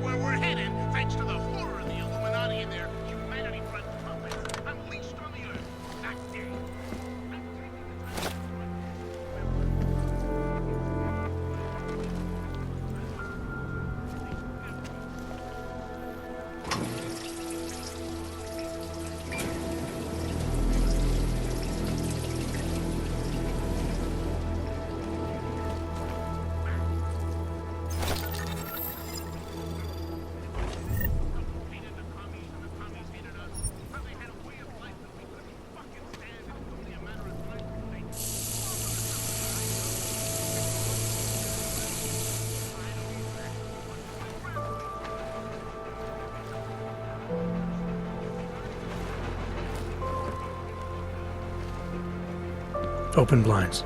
where we're headed, thanks to the horror of the Illuminati and their humanity-front puppets unleashed on the Earth that day. Open blinds.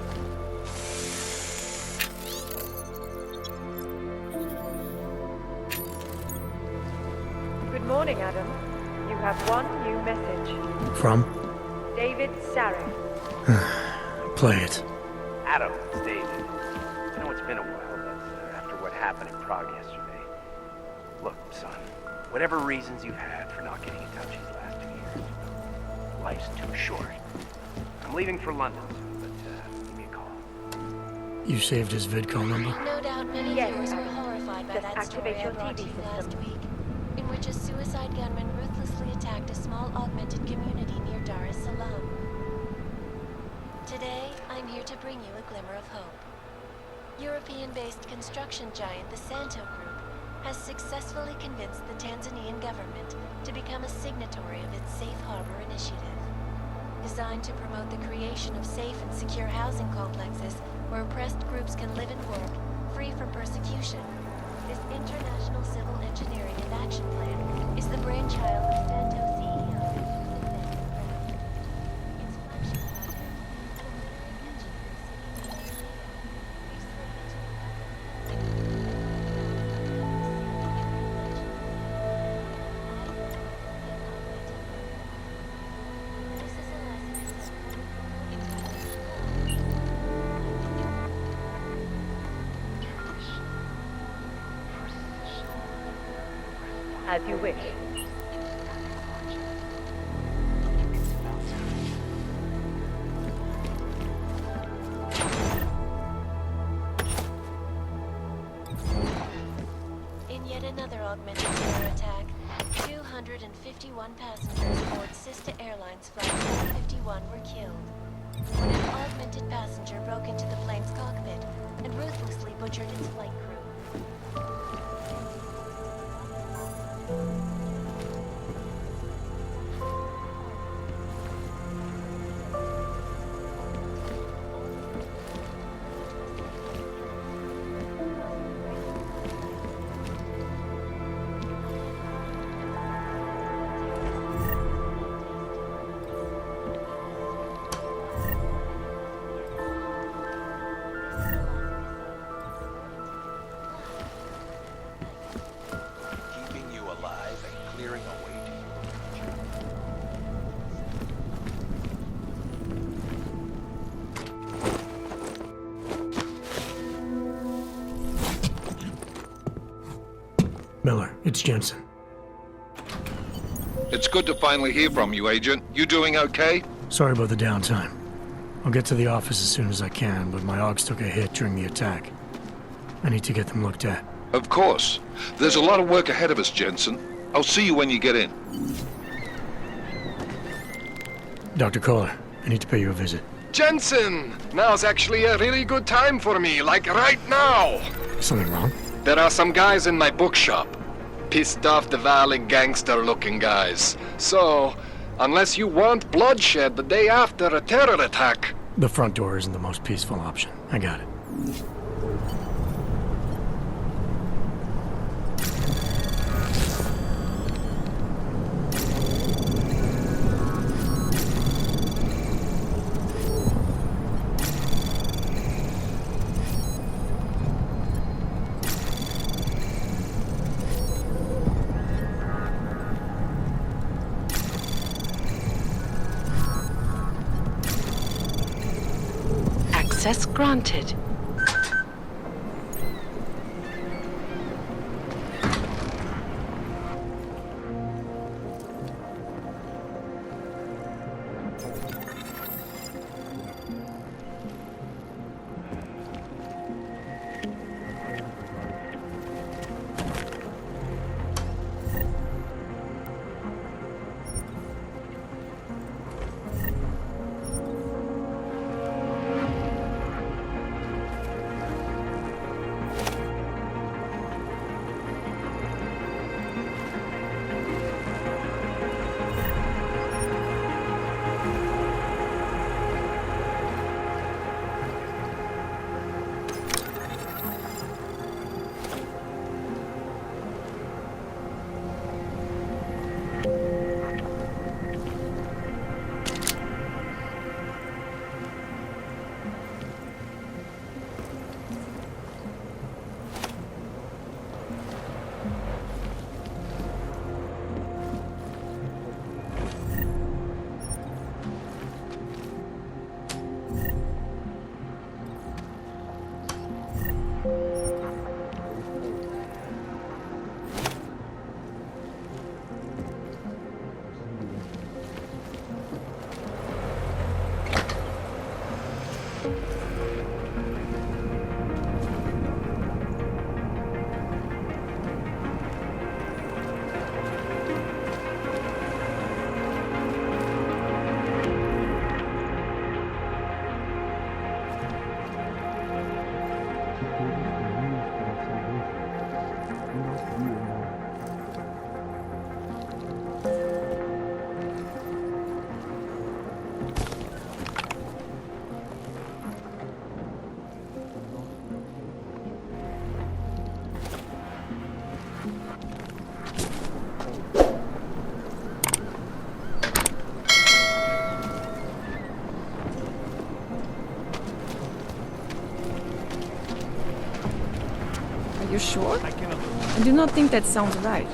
Good morning, Adam. You have one new message. From? David Sarek. Play it. Adam, it's David. I know it's been a while, but after what happened in Prague yesterday... Look, son, whatever reasons you've had for not getting in touch these last 2 years, life's too short. I'm leaving for London soon, but give me a call. You saved his vidcall number? No doubt many Yes, viewers were Adam. horrified by Just that story activate I your brought to TV you last system. week, in which a suicide gunman ruthlessly attacked a small augmented community near Dar es Salaam. Today, I'm here to bring you a glimmer of hope. European-based construction giant the Santo Group has successfully convinced the Tanzanian government to become a signatory of its Safe Harbor initiative. Designed to promote the creation of safe and secure housing complexes where oppressed groups can live and work, free from persecution. This international civil engineering and action plan is the brainchild of Santo CEO, Its flagship project, As you wish. In yet another augmented terror attack, 251 passengers aboard Sister Airlines Flight 151 were killed when an augmented passenger broke into the plane's cockpit and ruthlessly butchered its flight crew. Keeping you alive and clearing a way to your future. Miller, it's Jensen. It's good to finally hear from you, Agent. You doing okay? Sorry about the downtime. I'll get to the office as soon as I can, but my AUGs took a hit during the attack. I need to get them looked at. Of course. There's a lot of work ahead of us, Jensen. I'll see you when you get in. Dr. Kohler, I need to pay you a visit. Jensen! Now's actually a really good time for me, like right now! Something wrong? There are some guys in my bookshop. Pissed off the valley gangster-looking guys. So, unless you want bloodshed the day after a terror attack... The front door isn't the most peaceful option. I got it. Access granted. sure? I do not think that sounds right.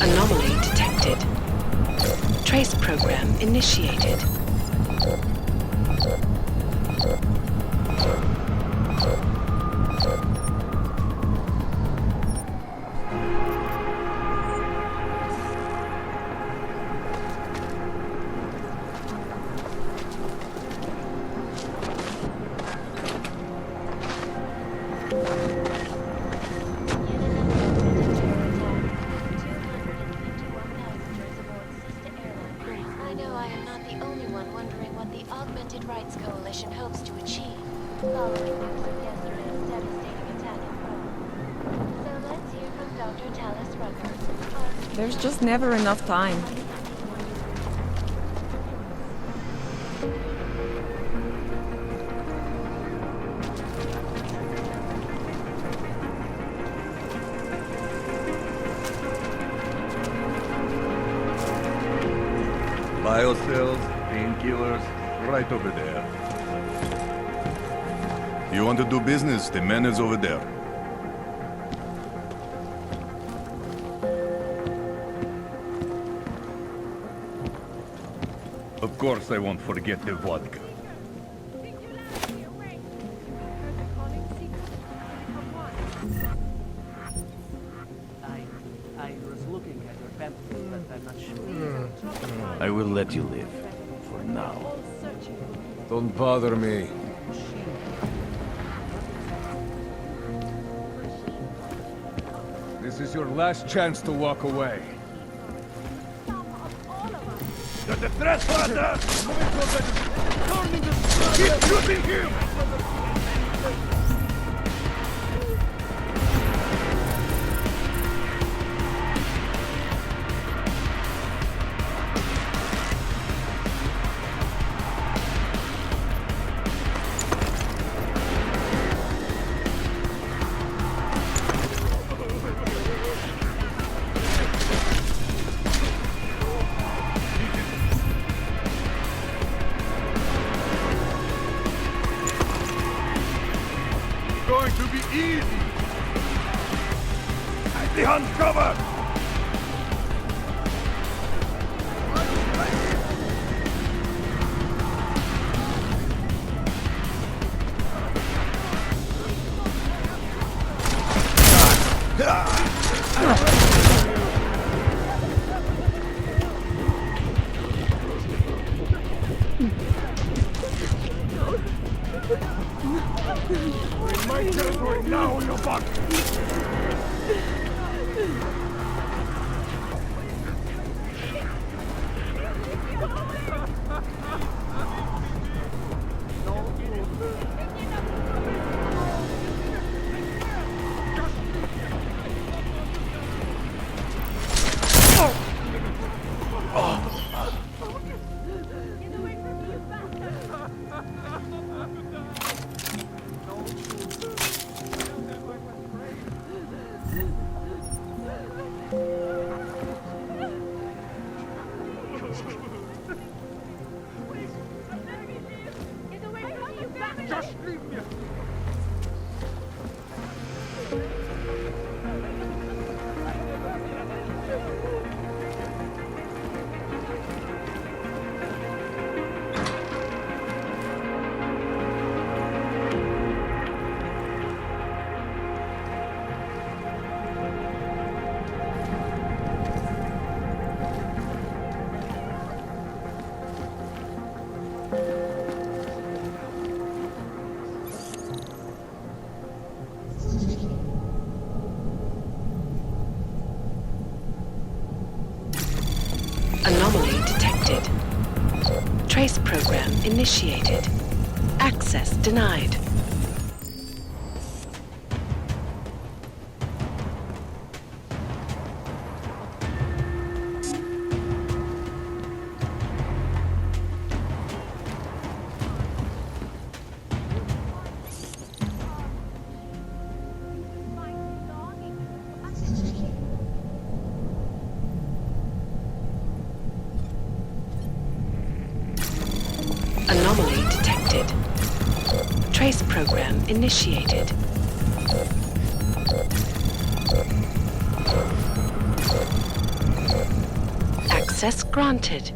Anomaly detected. Trace program initiated. I know I am not the only one wondering what the Augmented Rights Coalition hopes to achieve following news of yesterday's devastating attack in Rome. So let's hear from Dr. Talis Rucker. There's just never enough time. Biocells, painkillers, right over there. You want to do business? The man is over there. Of course I won't forget the vodka. I was looking at your pamphlet, but I'm not sure. I will let you live. For now. Don't bother me. This is your last chance to walk away. Keep shooting him! Going to be easy. Behind cover. My territory now, you fuck! Just leave me! Anomaly detected. Trace program initiated. Access denied. program initiated. Access granted.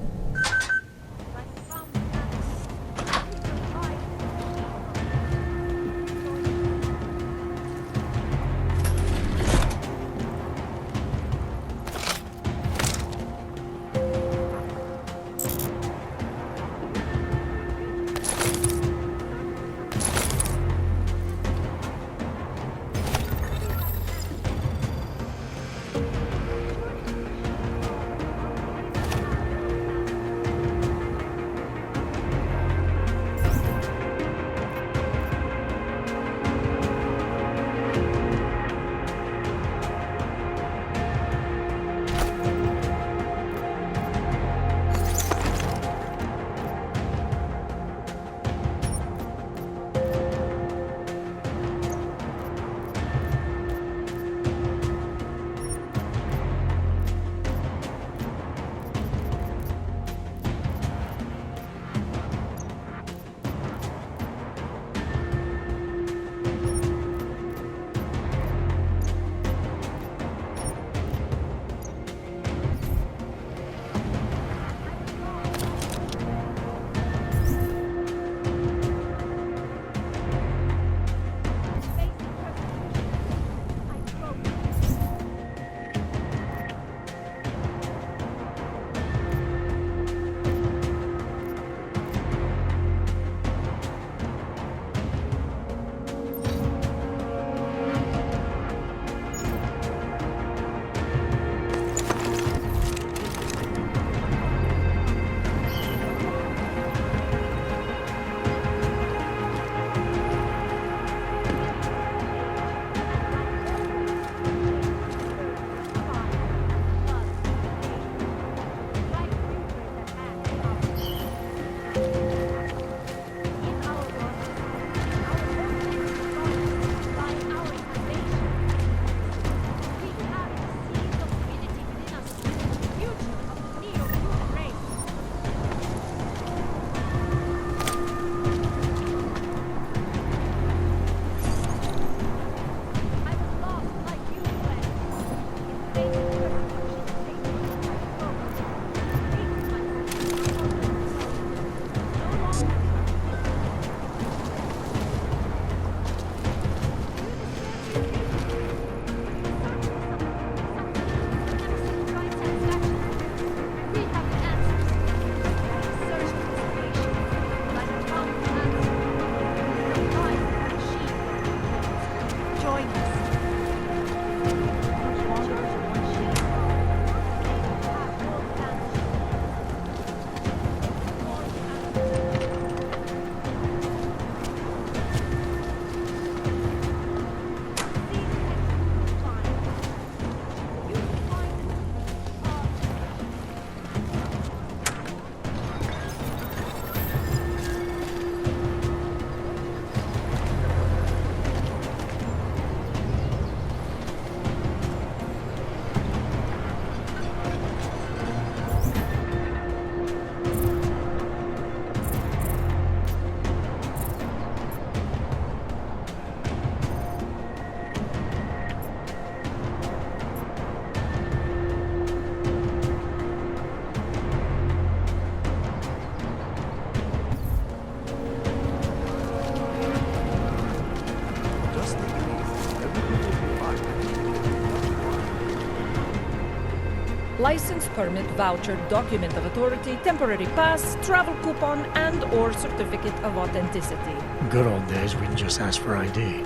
License, permit, voucher, document of authority, temporary pass, travel coupon, and/or certificate of authenticity. Good old days, we'd just ask for ID.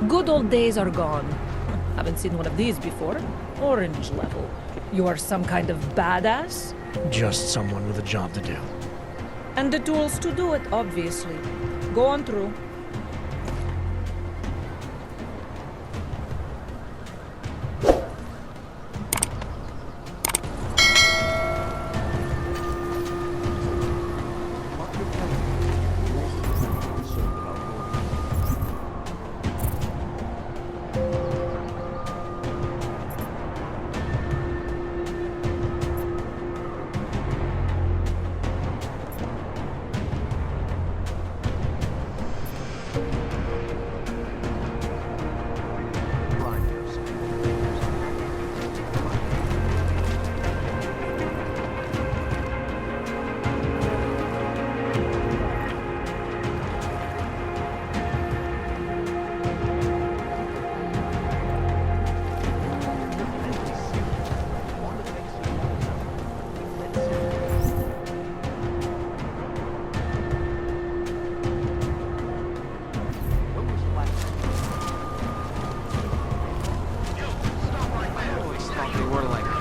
Good old days are gone. Haven't seen one of these before. Orange level. You are some kind of badass? Just someone with a job to do. And the tools to do it, obviously. Go on through.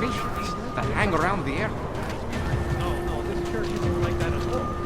locations that hang around the area. No, this church isn't like that at all.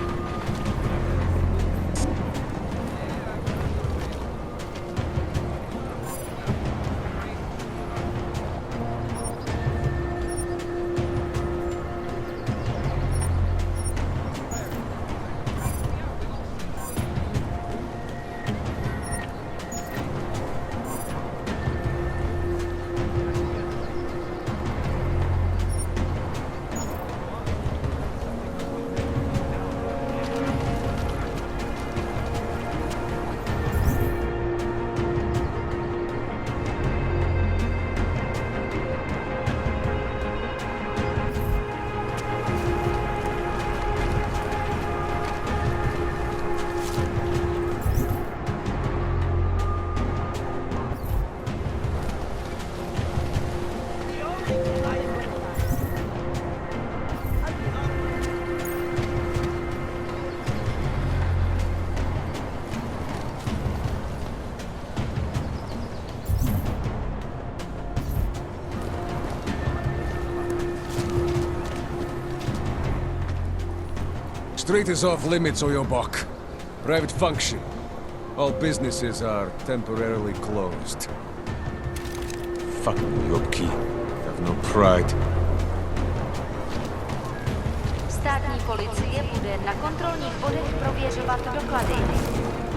Street is off limits, Oyobok. Private function. All businesses are temporarily closed. Fucking Yobki. Have no pride. Státní policie bude na kontrolních bodech prověřovat doklady.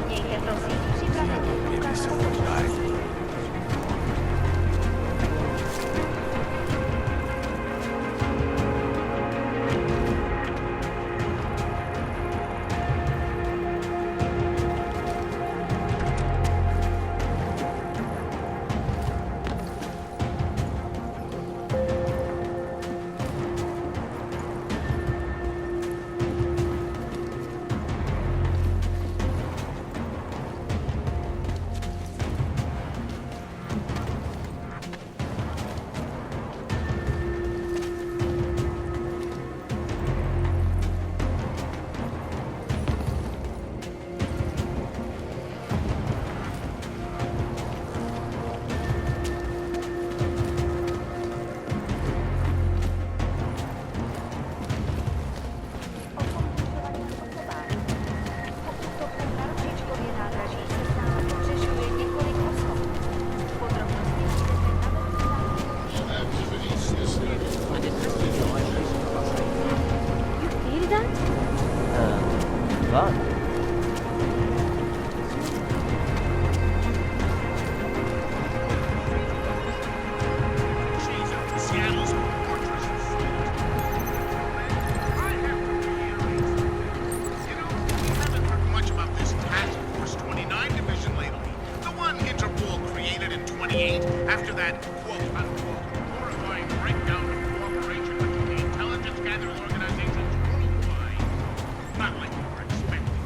Mějte prosím připravený důkaz o totožnosti. After that, quote-unquote, horrifying breakdown of cooperation between the intelligence-gathering organizations worldwide. Not like you were expecting.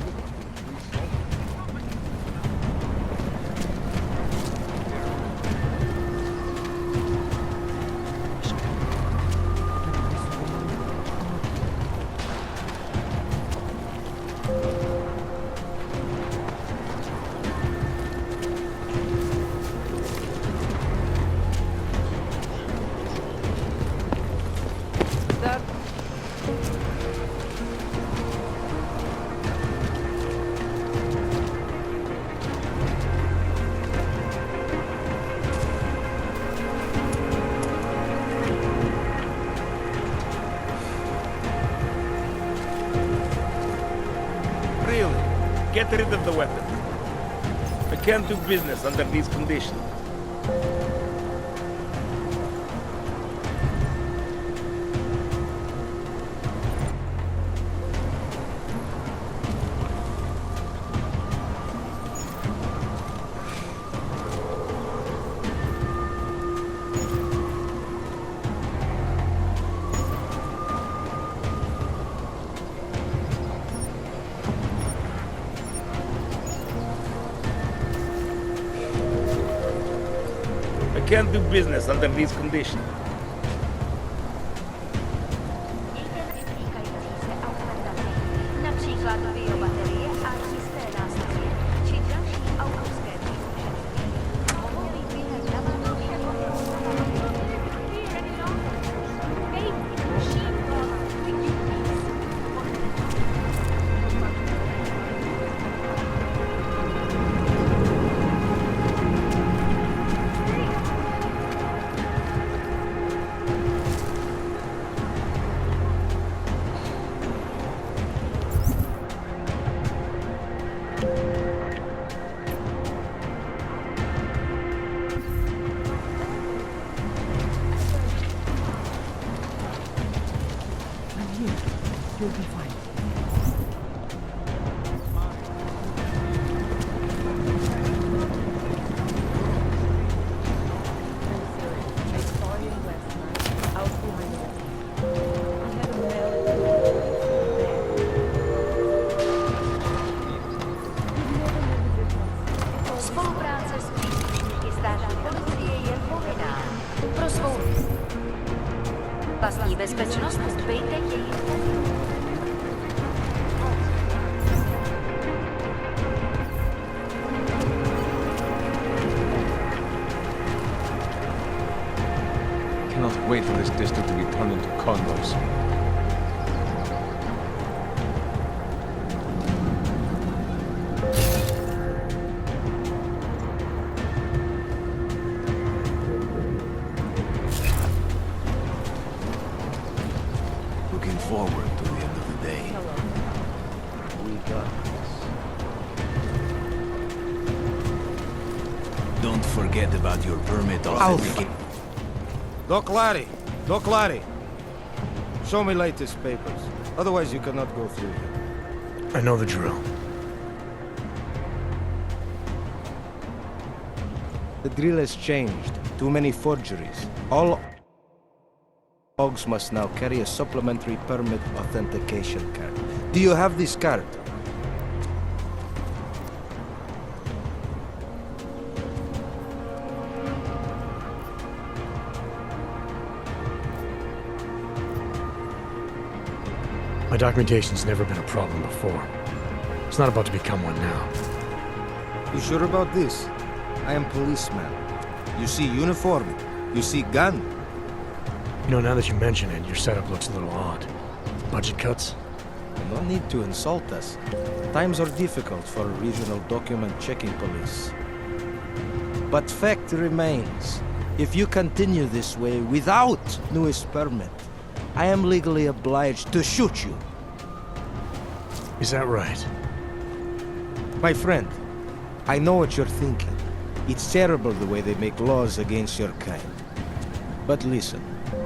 Get rid of the weapon. I can't do business under these conditions. I can't do business under these conditions. Například biobaterie a čisté nástroje, či další autorské příslušenství. Mohou být během navazu všeho. You'll be fine. Spolupráce s příslušníky státní policie je povinná. Pro svou vlastní bezpečnost dbejte jejich povinnost. Cannot wait for this district to be turned into condos. Looking forward to the end of the day. We got this. Don't forget about your permit authentication. Doc Larry! Show me latest papers. Otherwise you cannot go through here. I know the drill. The drill has changed. Too many forgeries. All dogs must now carry a supplementary permit authentication card. Do you have this card? My documentation's never been a problem before. It's not about to become one now. You sure about this? I am policeman. You see uniform. You see gun. You know, now that you mention it, your setup looks a little odd. Budget cuts? No need to insult us. Times are difficult for regional document checking police. But fact remains, if you continue this way without newest permit, I am legally obliged to shoot you. Is that right? My friend, I know what you're thinking. It's terrible the way they make laws against your kind. But listen,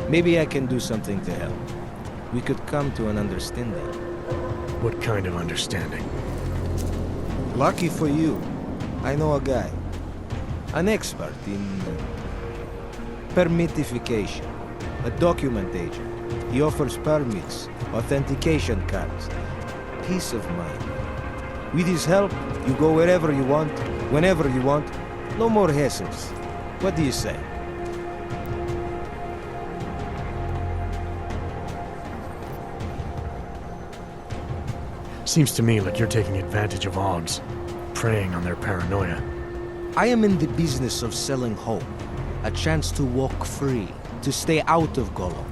maybe I can do something to help. We could come to an understanding. What kind of understanding? Lucky for you, I know a guy. An expert in permitification. A document agent. He offers permits, authentication cards, peace of mind. With his help, you go wherever you want, whenever you want. No more hassles. What do you say? Seems to me like you're taking advantage of Augs, preying on their paranoia. I am in the business of selling hope. A chance to walk free, to stay out of Gollum.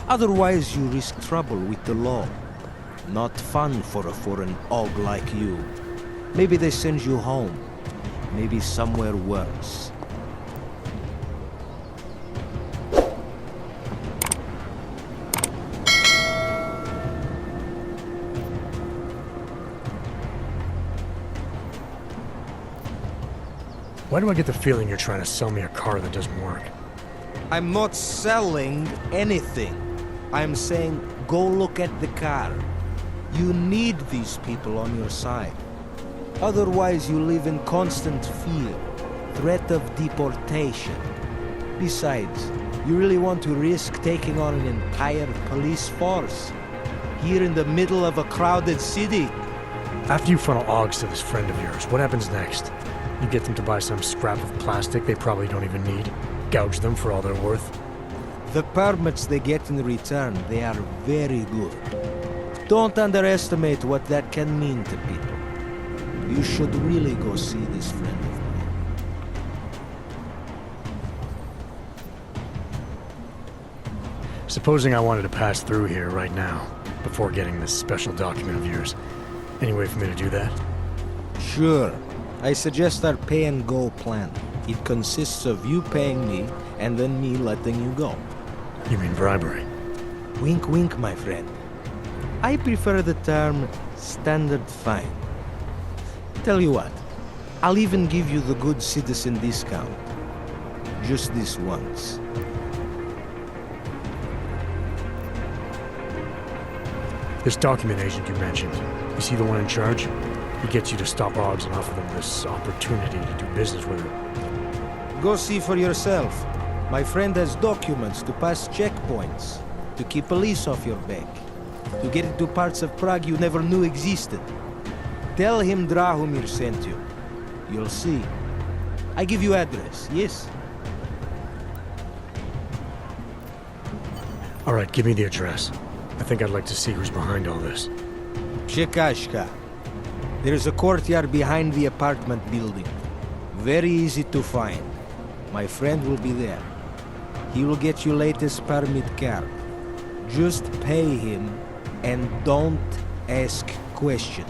Otherwise, you risk trouble with the law. Not fun for a foreign Aug like you. Maybe they send you home. Maybe somewhere worse. Why do I get the feeling you're trying to sell me a car that doesn't work? I'm not selling anything. I'm saying, go look at the car. You need these people on your side. Otherwise, you live in constant fear, threat of deportation. Besides, you really want to risk taking on an entire police force? Here in the middle of a crowded city? After you funnel Augs to this friend of yours, what happens next? You get them to buy some scrap of plastic they probably don't even need? Gouge them for all they're worth? The permits they get in return, they are very good. Don't underestimate what that can mean to people. You should really go see this friend of mine. Supposing I wanted to pass through here right now, before getting this special document of yours. Any way for me to do that? Sure. I suggest our pay-and-go plan. It consists of you paying me, and then me letting you go. You mean bribery? Wink, wink, my friend. I prefer the term standard fine. Tell you what, I'll even give you the good citizen discount. Just this once. This document agent you mentioned, you see the one in charge? He gets you to stop Augs and offer them this opportunity to do business with her. Go see for yourself. My friend has documents to pass checkpoints, to keep police off your back, to get into parts of Prague you never knew existed. Tell him Drahomir sent you. You'll see. I give you address, yes? All right, give me the address. I think I'd like to see who's behind all this. Chekashka. There's a courtyard behind the apartment building. Very easy to find. My friend will be there. He will get you latest permit card. Just pay him and don't ask questions.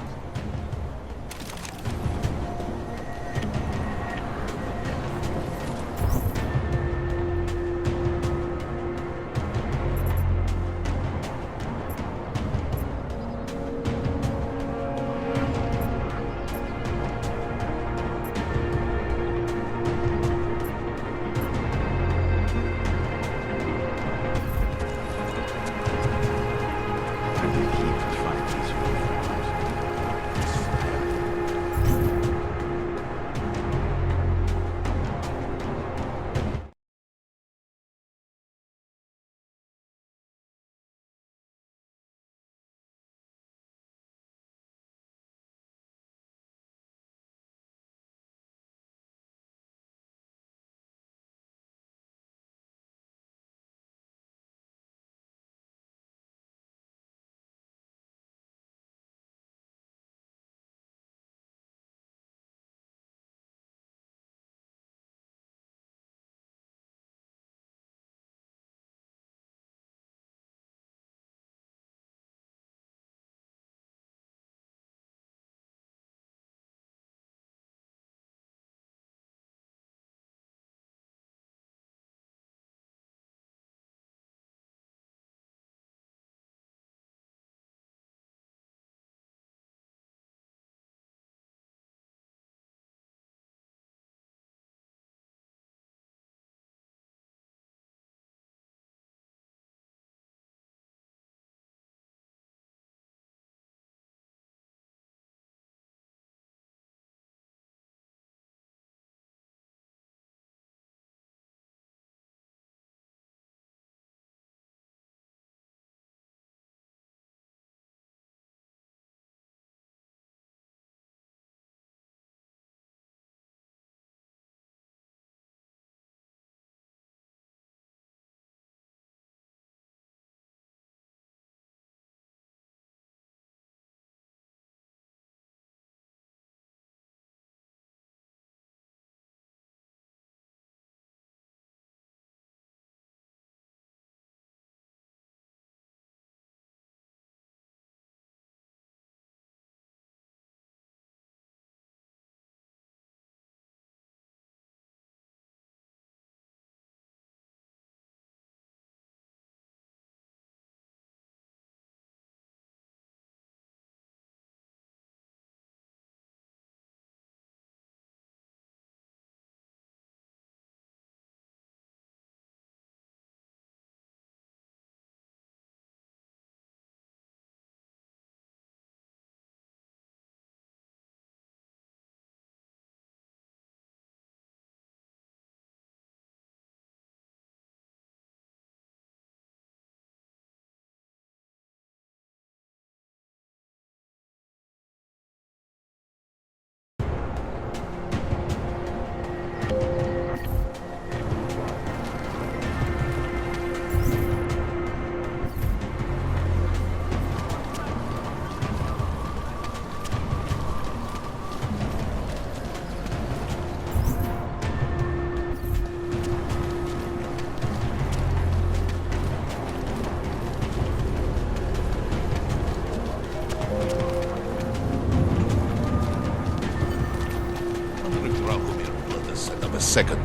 Second.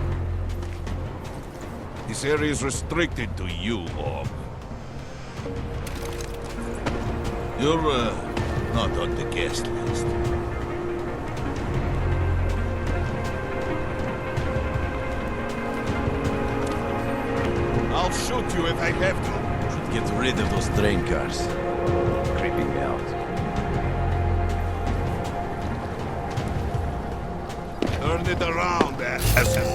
This area is restricted to you, Orb. You're, not on the guest list. I'll shoot you if I have to. Should get rid of those train cars. Creep Helping out. Turn it around, assassin.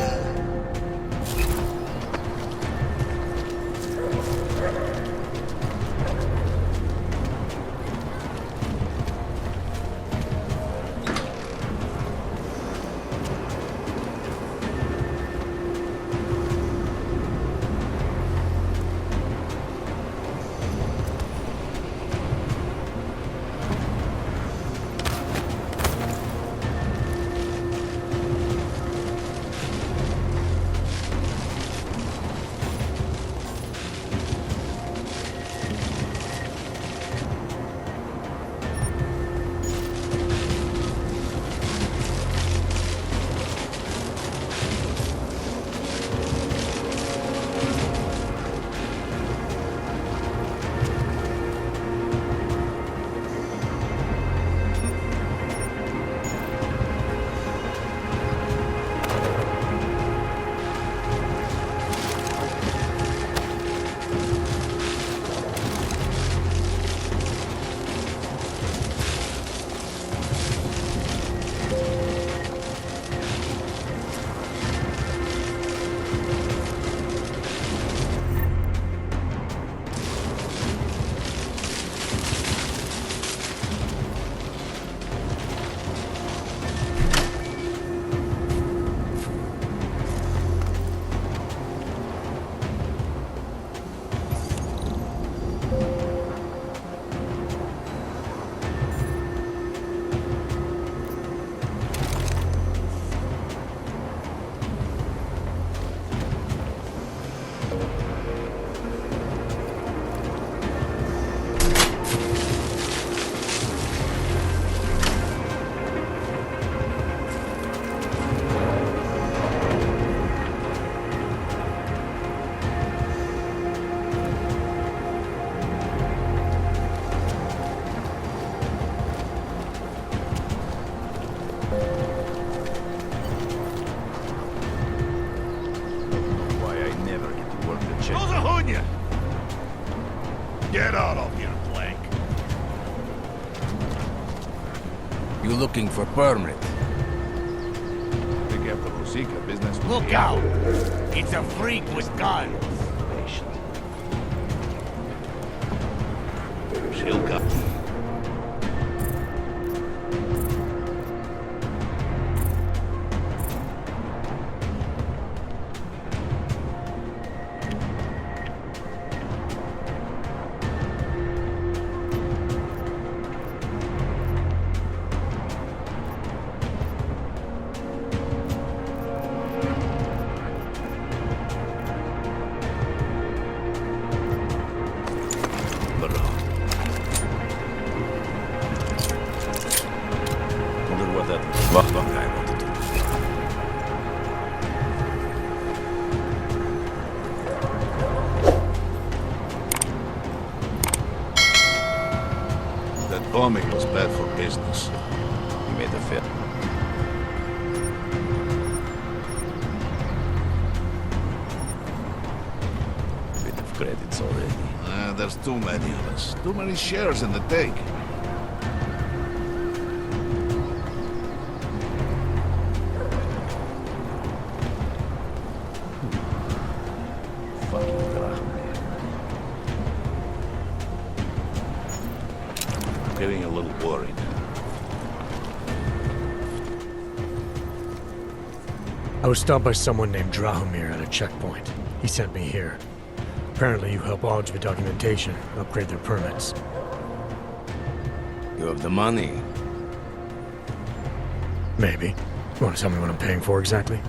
Get out of here, Plank. You looking for permit? Be careful, Rosika. Business. Look out! It's a freak with guns. She'll come. Bombing was bad for business. You made the fit. Bit of credits already. There's too many of us. Too many shares in the take. Getting a little worried. I was stopped by someone named Drahomir at a checkpoint. He sent me here. Apparently you help Augs with documentation, upgrade their permits. You have the money? Maybe. You want to tell me what I'm paying for exactly?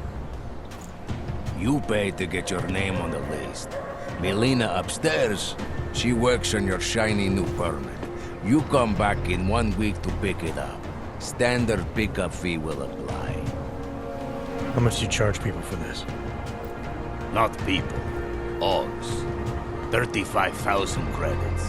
You pay to get your name on the list. Melina upstairs, she works on your shiny new permit. You come back in 1 week to pick it up. Standard pickup fee will apply. How much do you charge people for this? Not people. Augs. 35,000 credits.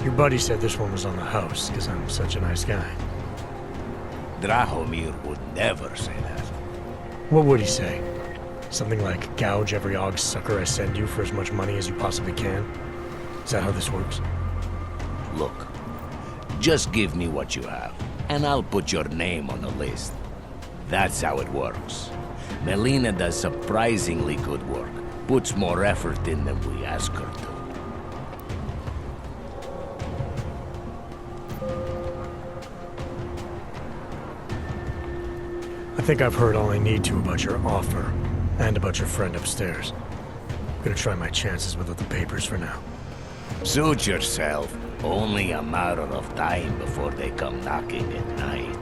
Your buddy said this one was on the house, because I'm such a nice guy. Drahomir would never say that. What would he say? Something like, gouge every og sucker I send you for as much money as you possibly can? Is that how this works? Look, just give me what you have, and I'll put your name on the list. That's how it works. Melina does surprisingly good work. Puts more effort in than we ask her to. I think I've heard all I need to about your offer, and about your friend upstairs. I'm gonna try my chances without the papers for now. Suit yourself. Only a matter of time before they come knocking at night.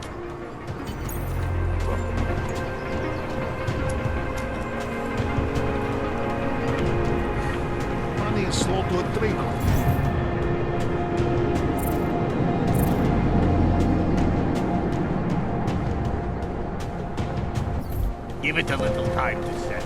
Money is slow to a trickle. Give it a little time to set.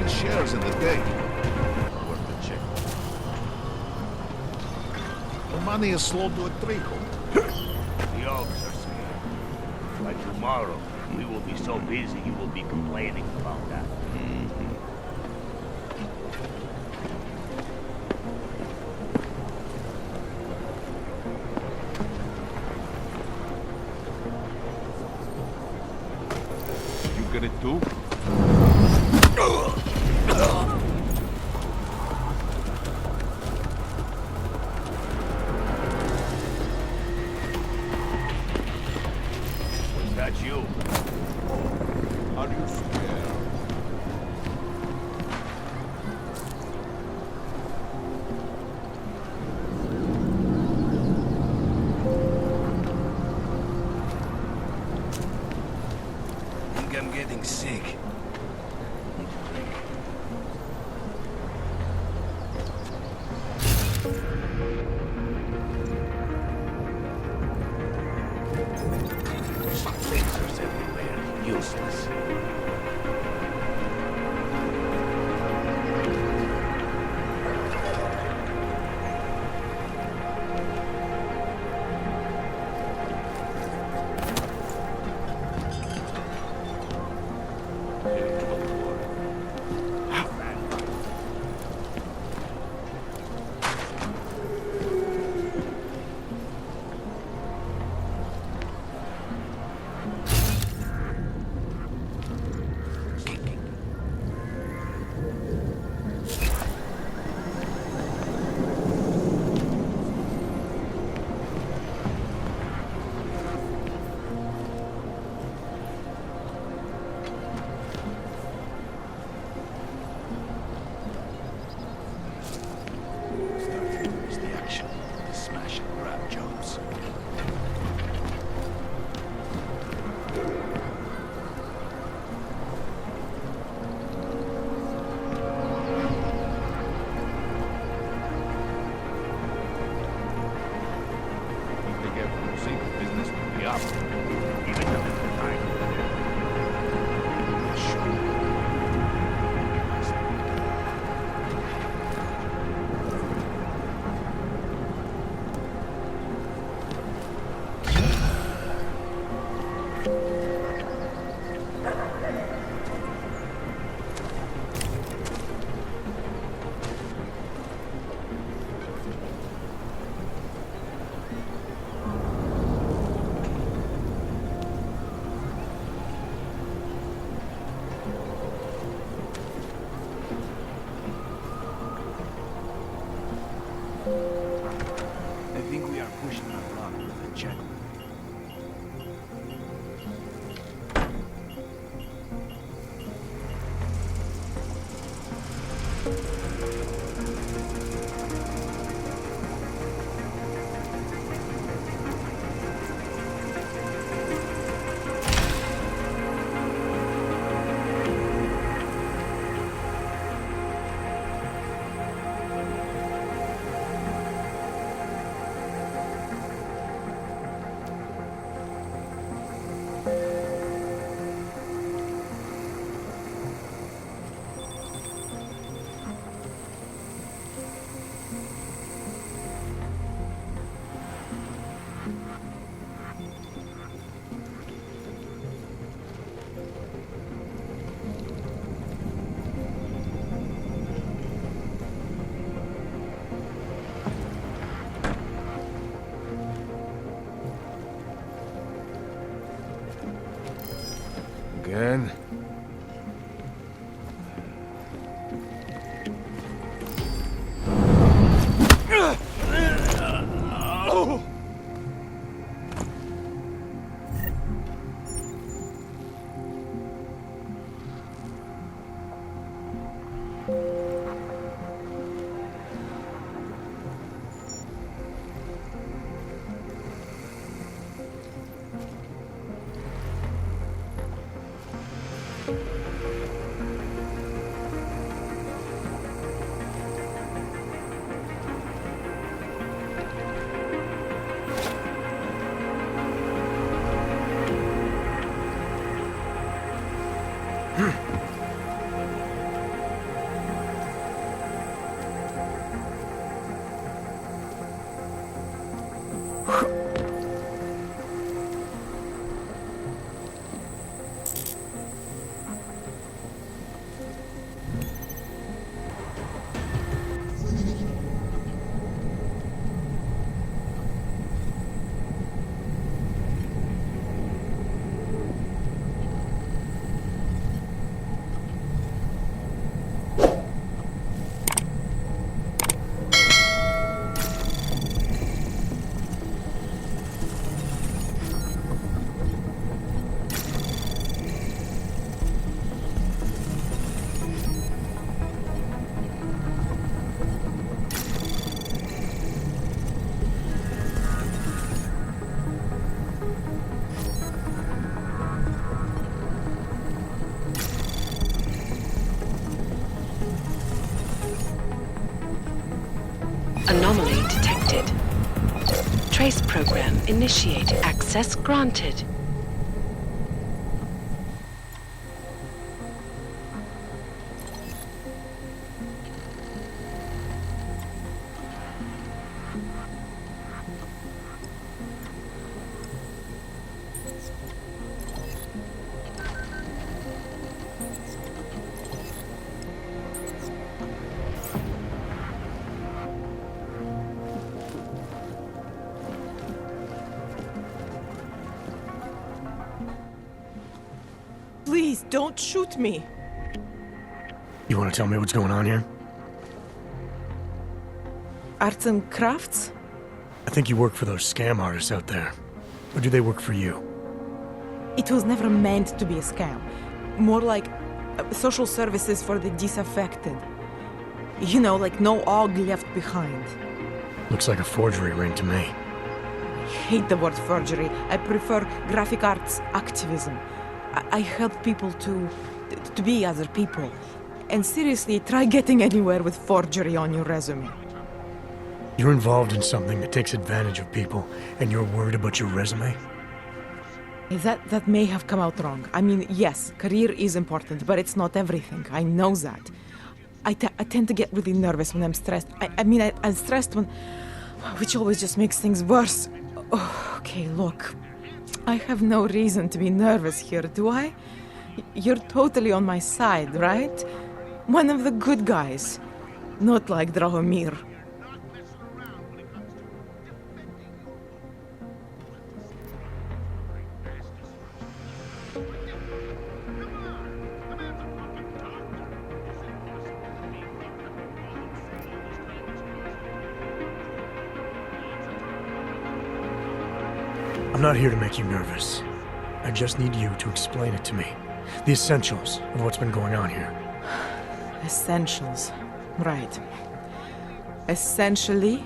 shares in the day. Worth the check. The money is slow to a trickle. The Oaks are scared. By tomorrow, we will be so busy you will be complaining about that. You get it too? Was that you? Are you scared? I think I'm getting sick. Anomaly detected. Trace program initiated. Access granted. Please, don't shoot me. You want to tell me what's going on here? Arts and crafts? I think you work for those scam artists out there. Or do they work for you? It was never meant to be a scam. More like social services for the disaffected. You know, like no AUG left behind. Looks like a forgery ring to me. I hate the word forgery. I prefer graphic arts activism. I help people to be other people. And seriously, try getting anywhere with forgery on your resume. You're involved in something that takes advantage of people, and you're worried about your resume? That may have come out wrong. I mean, yes, career is important, but it's not everything. I know that. I tend to get really nervous when I'm stressed. I'm stressed when... which always just makes things worse. Oh, okay, look. I have no reason to be nervous here, do I? You're totally on my side, right? One of the good guys. Not like Drahomir. I'm not here to make you nervous. I just need you to explain it to me. The essentials of what's been going on here. Essentials. Right. Essentially,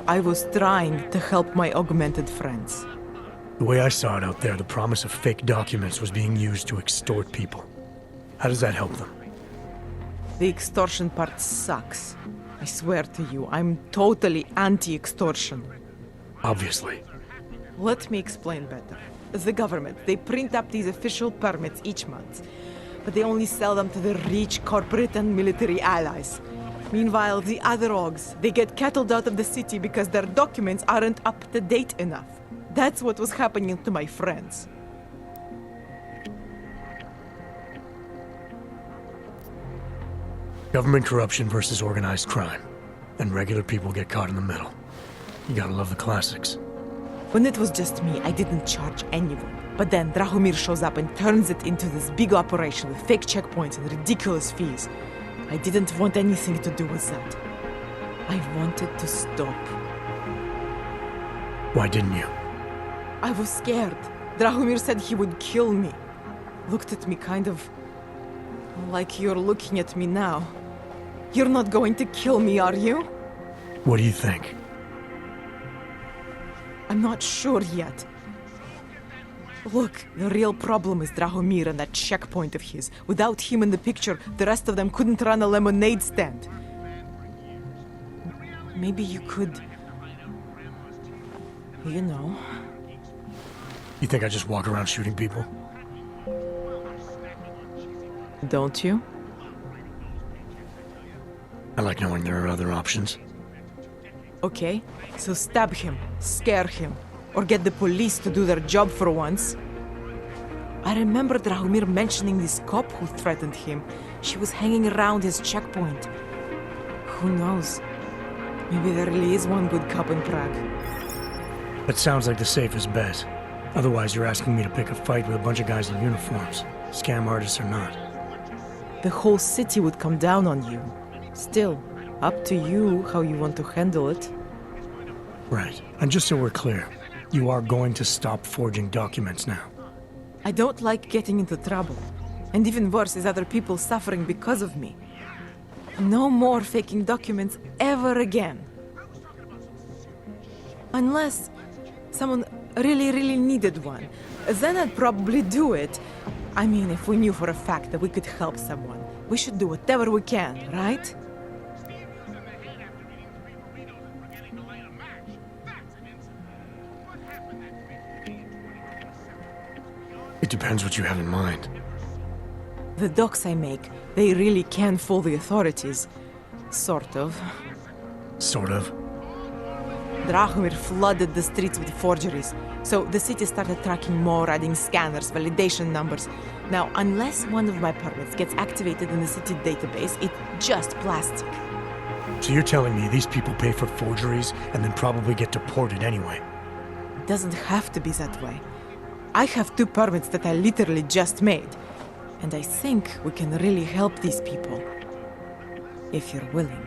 I was trying to help my augmented friends. The way I saw it out there, the promise of fake documents was being used to extort people. How does that help them? The extortion part sucks. I swear to you, I'm totally anti-extortion. Obviously. Let me explain better. The government, they print up these official permits each month, but they only sell them to the rich corporate and military allies. Meanwhile, the other AUGs, they get cattled out of the city because their documents aren't up to date enough. That's what was happening to my friends. Government corruption versus organized crime. And regular people get caught in the middle. You gotta love the classics. When it was just me, I didn't charge anyone. But then Drahomir shows up and turns it into this big operation with fake checkpoints and ridiculous fees. I didn't want anything to do with that. I wanted to stop. Why didn't you? I was scared. Drahomir said he would kill me. Looked at me kind of like you're looking at me now. You're not going to kill me, are you? What do you think? I'm not sure yet. Look, the real problem is Drahomir and that checkpoint of his. Without him in the picture, the rest of them couldn't run a lemonade stand. Maybe you could... You know... You think I just walk around shooting people? Don't you? I like knowing there are other options. Okay, so stab him, scare him, or get the police to do their job for once. I remember Drahomir mentioning this cop who threatened him. She was hanging around his checkpoint. Who knows? Maybe there really is one good cop in Prague. That sounds like the safest bet. Otherwise, you're asking me to pick a fight with a bunch of guys in uniforms, scam artists or not. The whole city would come down on you. Still, up to you how you want to handle it. Right. And just so we're clear, you are going to stop forging documents now. I don't like getting into trouble. And even worse is other people suffering because of me. No more faking documents ever again. Unless someone really needed one. Then I'd probably do it. I mean, if we knew for a fact that we could help someone, we should do whatever we can, right? It depends what you have in mind. The docs I make, they really can fool the authorities. Sort of. Sort of? Drahomir flooded the streets with forgeries, so the city started tracking more, adding scanners, validation numbers. Now, unless one of my permits gets activated in the city database, it's just plastic. So you're telling me these people pay for forgeries and then probably get deported anyway? It doesn't have to be that way. I have 2 permits that I literally just made, and I think we can really help these people. If you're willing.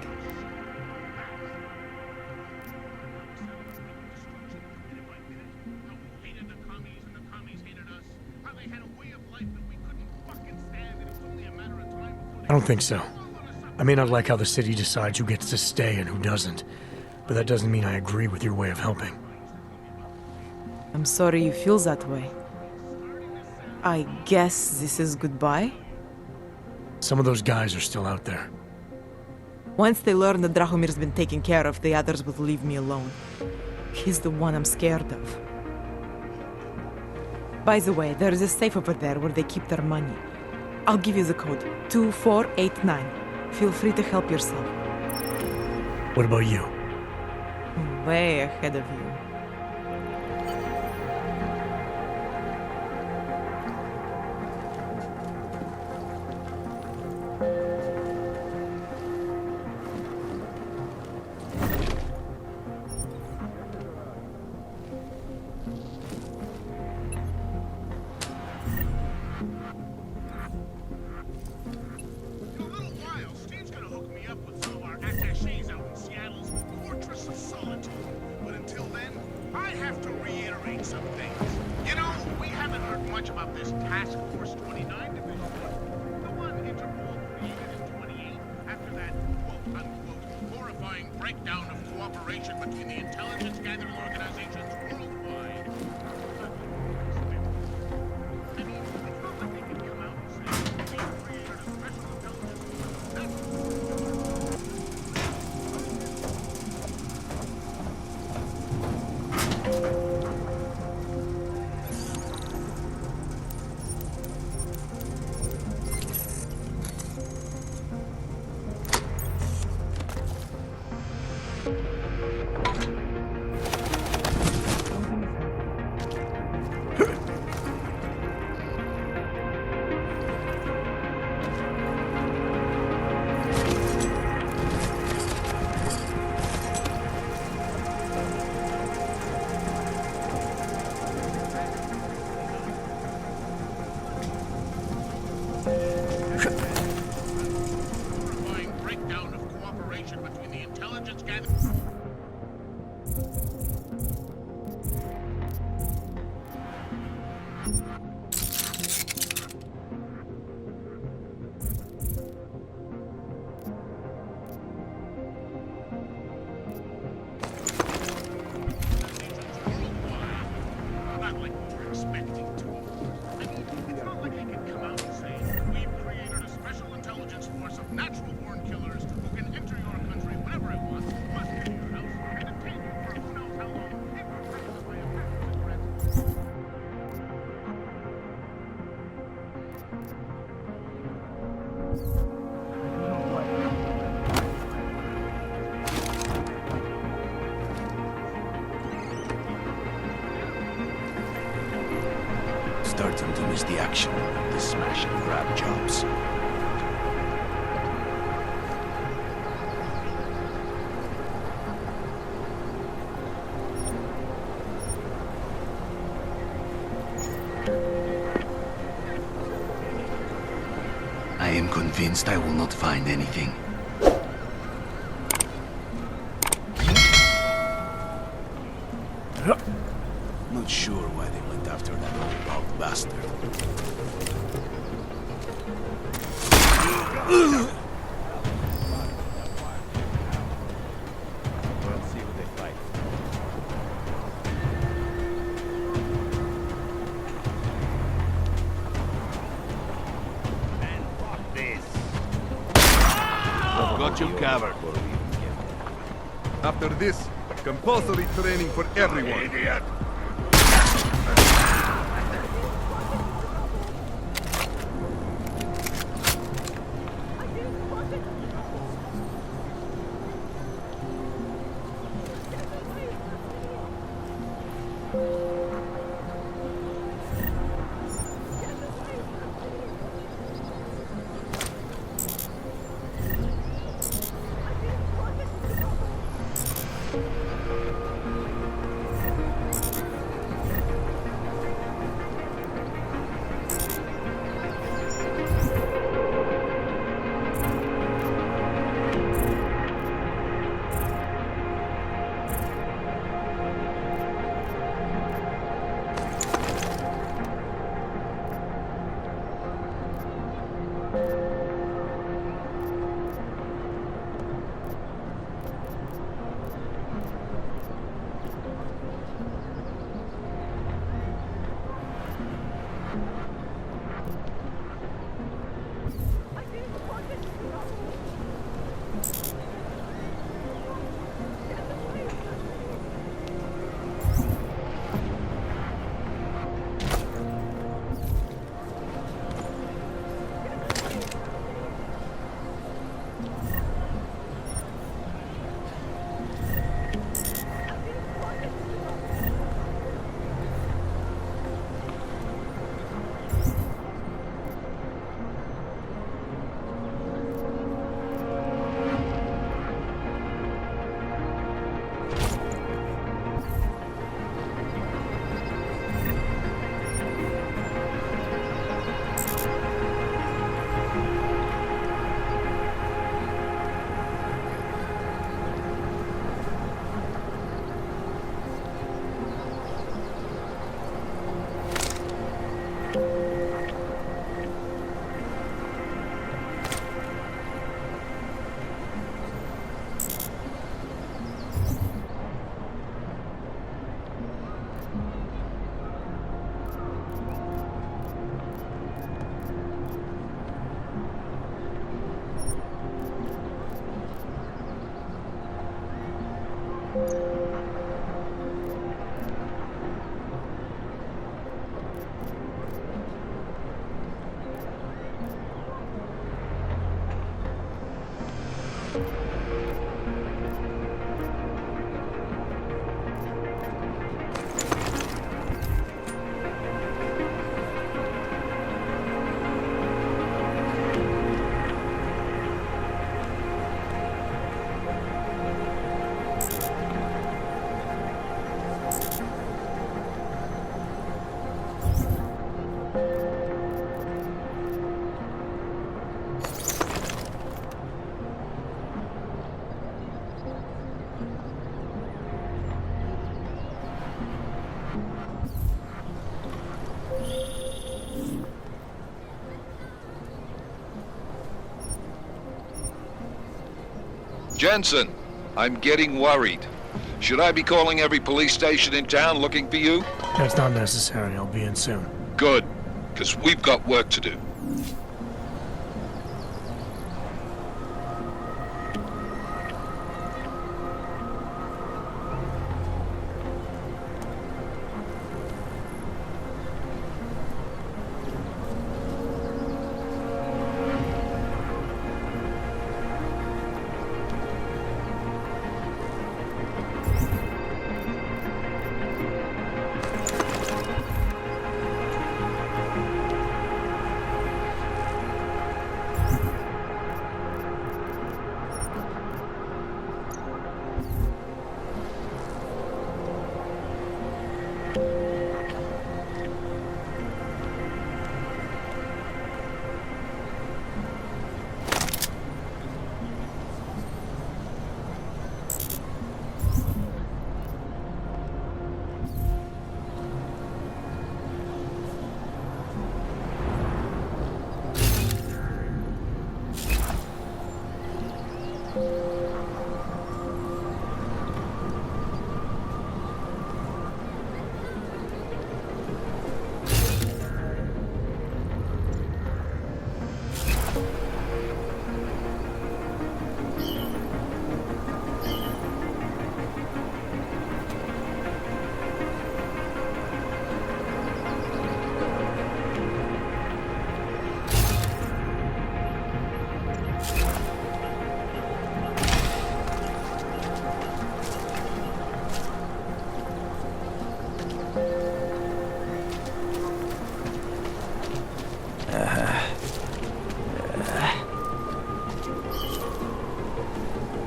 I don't think so. I may not like how the city decides who gets to stay and who doesn't, but that doesn't mean I agree with your way of helping. I'm sorry you feel that way. I guess this is goodbye? Some of those guys are still out there. Once they learn that Drahomir's been taken care of, the others will leave me alone. He's the one I'm scared of. By the way, there is a safe over there where they keep their money. I'll give you the code, 2489. Feel free to help yourself. What about you? Way ahead of you. Breakdown of cooperation between the intelligence gathering organizations worldwide. I mean, it's not like they can come out and say, we created a special breakdown of cooperation between the intelligence gathering. miss the action, the smash and grab jobs. I am convinced I will not find anything. Not sure why they went after that old bald bastard. Let's see what they fight. Man, fuck this. Got you covered. After this, compulsory training for everyone. Idiot! Jensen, I'm getting worried. Should I be calling every police station in town looking for you? That's not necessary. I'll be in soon. Good, because we've got work to do.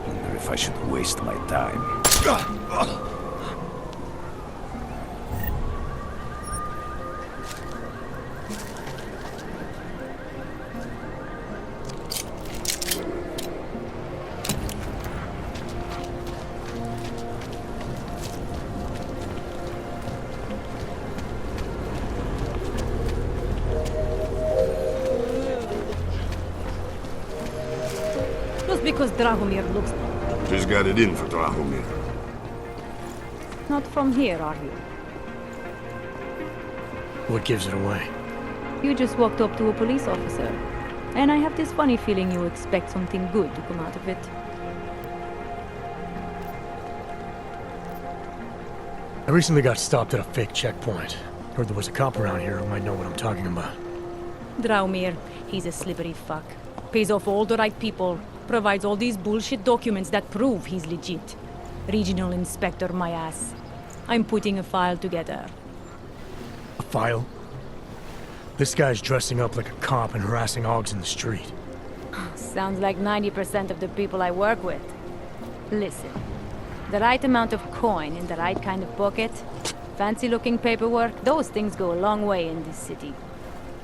Wonder if I should waste my time. Just because Drahomir looks... Just got it in for Drahomir. Not from here, are you? What gives it away? You just walked up to a police officer. And I have this funny feeling you expect something good to come out of it. I recently got stopped at a fake checkpoint. Heard there was a cop around here who might know what I'm talking about. Drahomir, he's a slippery fuck. Pays off all the right people. Provides all these bullshit documents that prove he's legit. Regional inspector, my ass. I'm putting a file together. A file? This guy's dressing up like a cop and harassing Augs in the street. Sounds like 90% of the people I work with. Listen, the right amount of coin in the right kind of pocket, fancy-looking paperwork, those things go a long way in this city.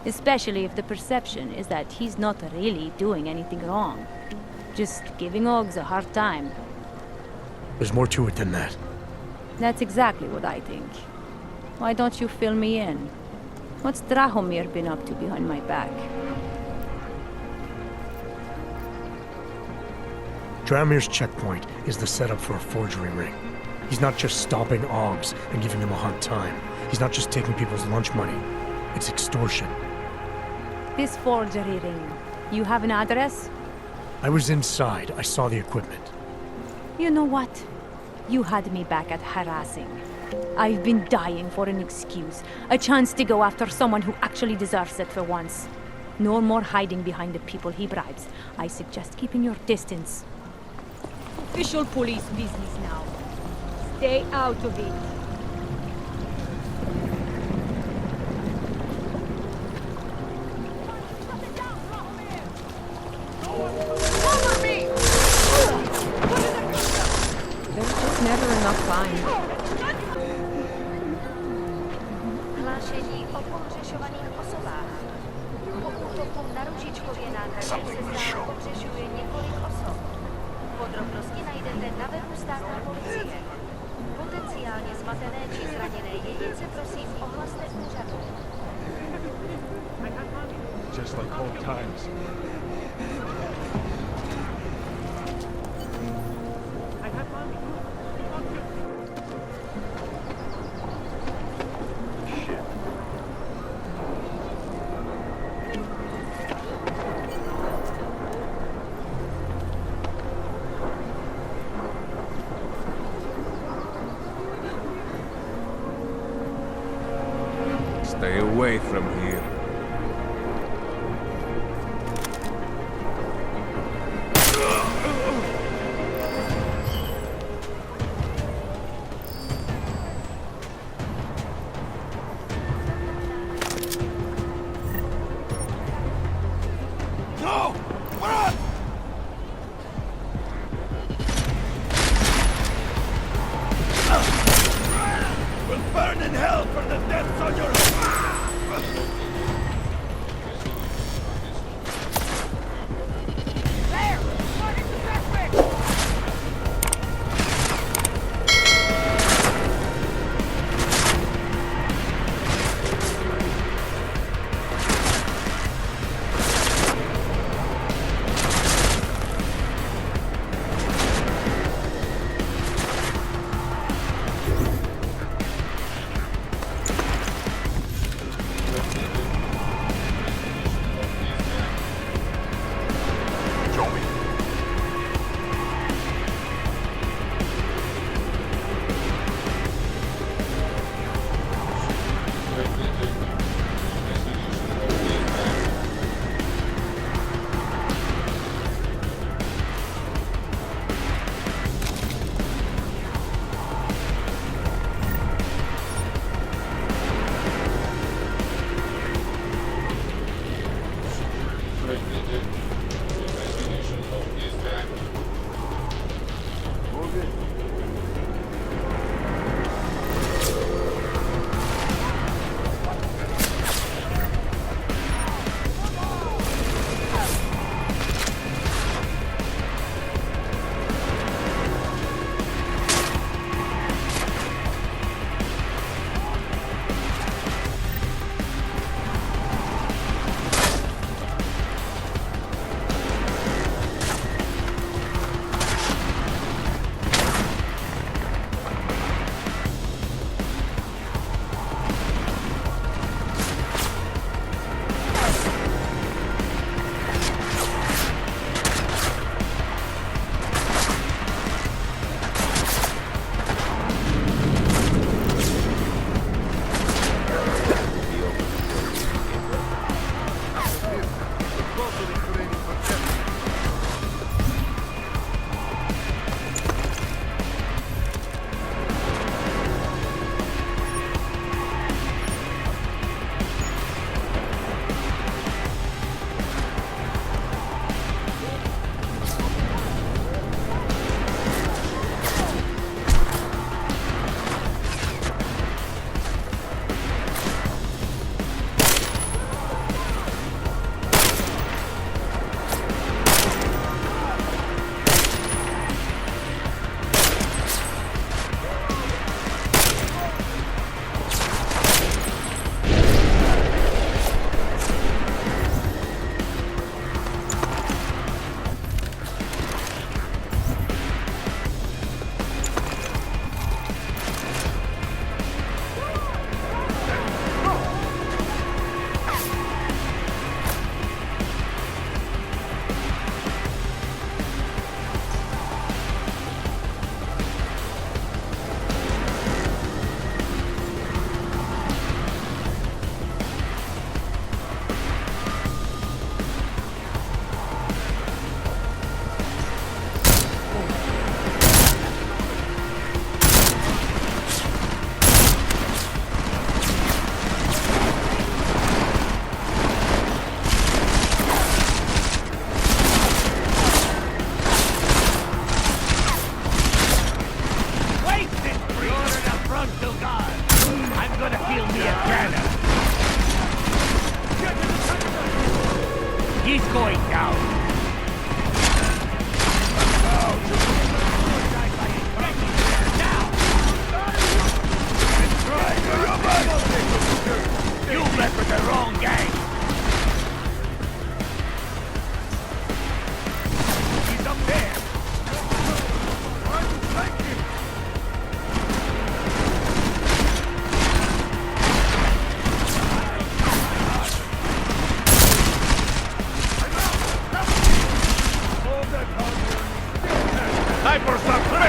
Especially if the perception is that he's not really doing anything wrong. Just giving Augs a hard time. There's more to it than that. That's exactly what I think. Why don't you fill me in? What's Drahomir been up to behind my back? Drahomir's checkpoint is the setup for a forgery ring. He's not just stopping Augs and giving them a hard time. He's not just taking people's lunch money. It's extortion. This forgery ring, you have an address? I was inside. I saw the equipment. You know what? You had me back at harassing. I've been dying for an excuse. A chance to go after someone who actually deserves it for once. No more hiding behind the people he bribes. I suggest keeping your distance. Official police business now. Stay out of it. Never enough time. Hlášení o pohřešovaných osobách. Po útoku na ručičkově náhradě se stále pohřešuje několik osob. Podrobnosti najdete na webu státní policie. Potenciálně zmatené či zraněné jedince prosím ohlaste úřadu. Just like old times. Stay away from here. No! Run! We'll burn in hell for the deaths on your...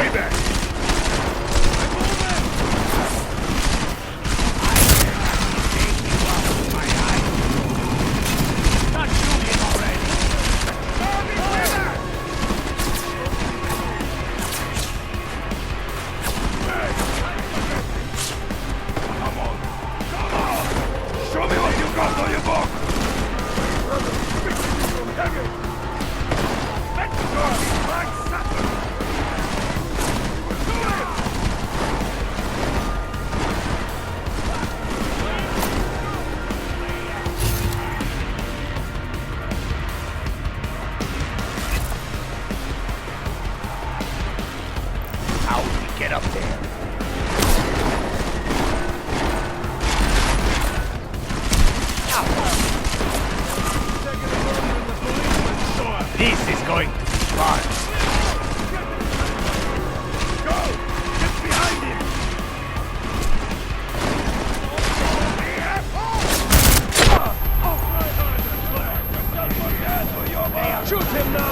payback! Show me what you got on your book! How do we get up there? This is going to be fun. Go! Get behind him! Shoot him now!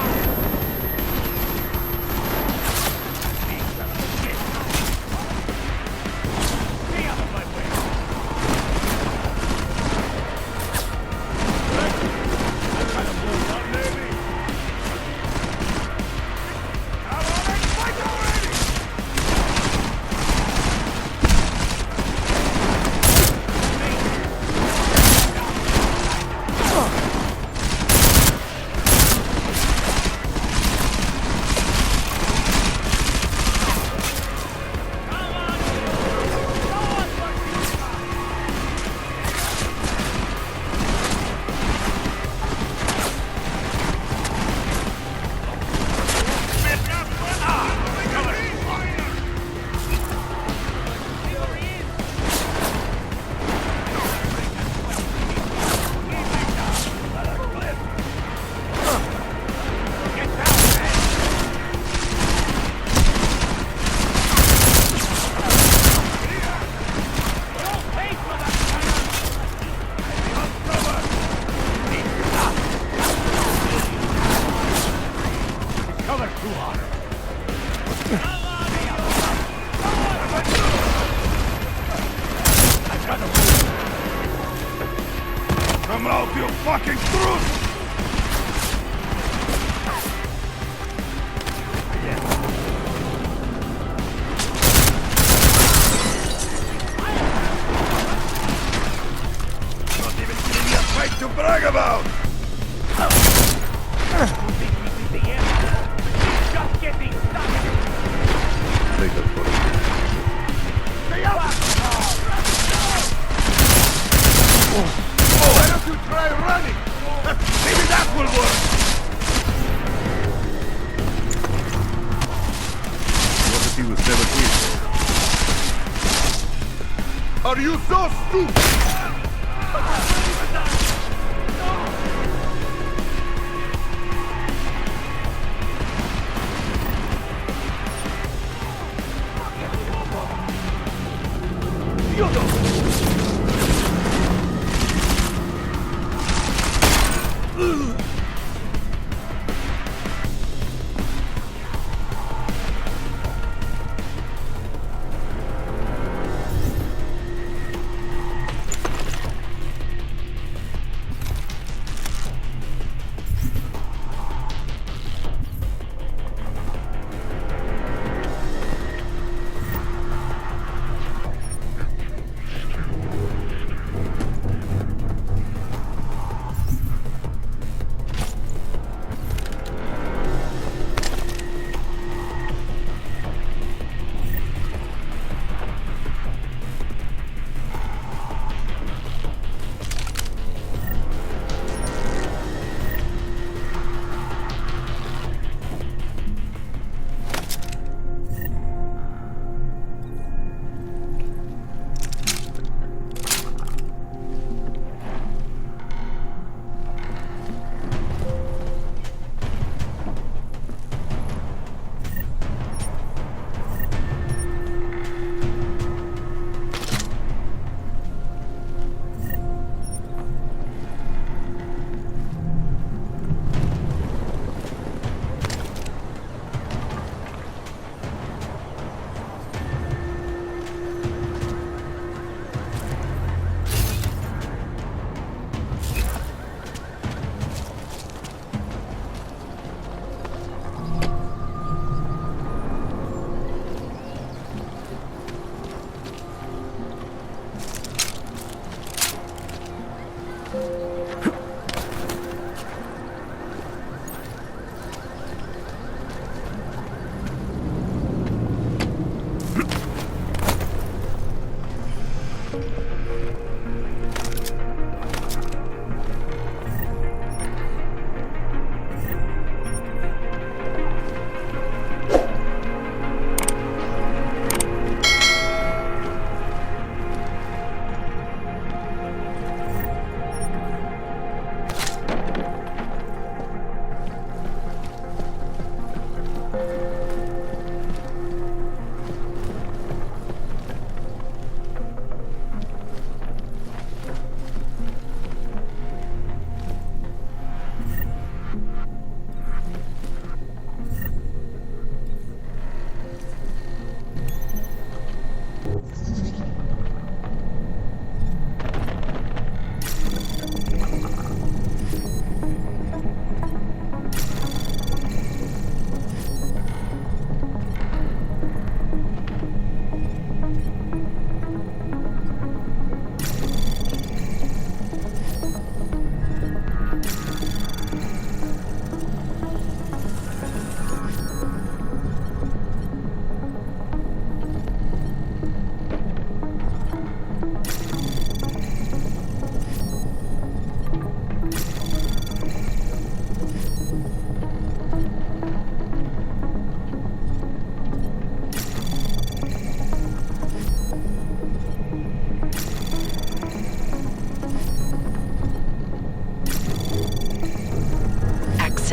Come out, you fucking truth! Not even giving me a fight to brag about! Just getting started! Take that for stay up! Why don't you try running? Maybe that will work! What if he was never here? Are you so stupid?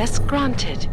Access granted.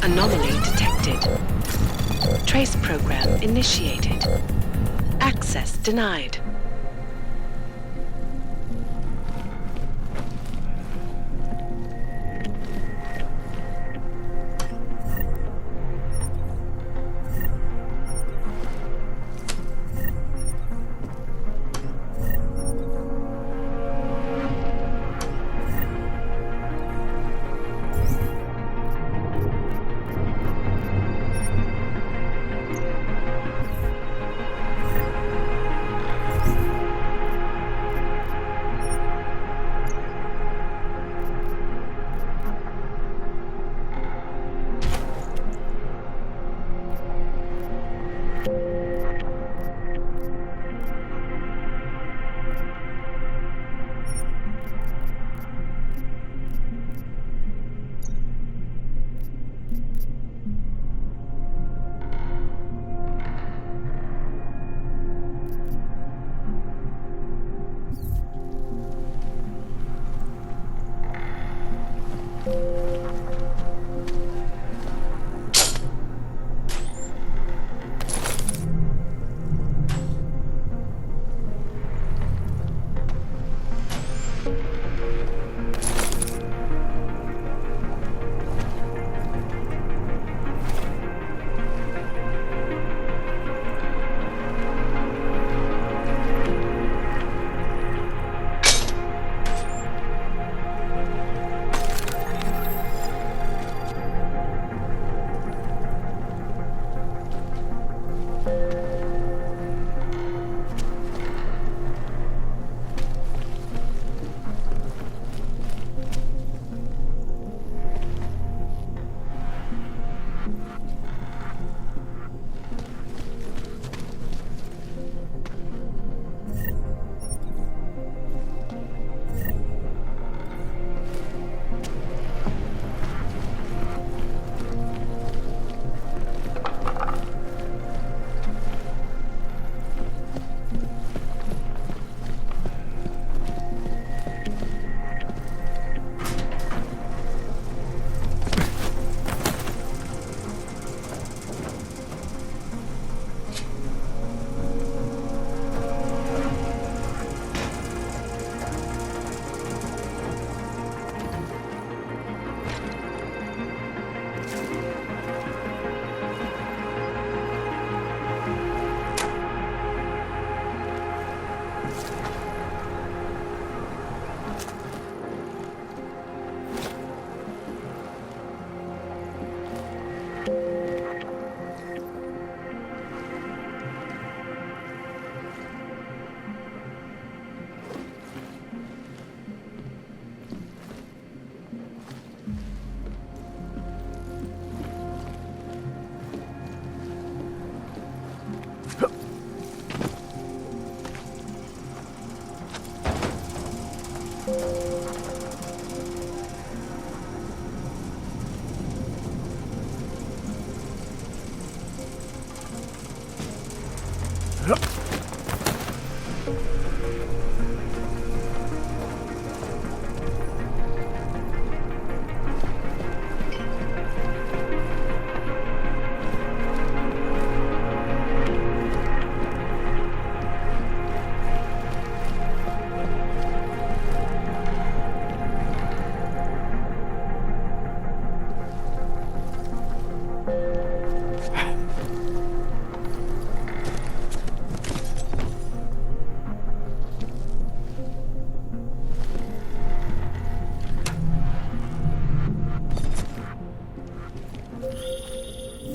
Anomaly detected. Trace program initiated. Access denied.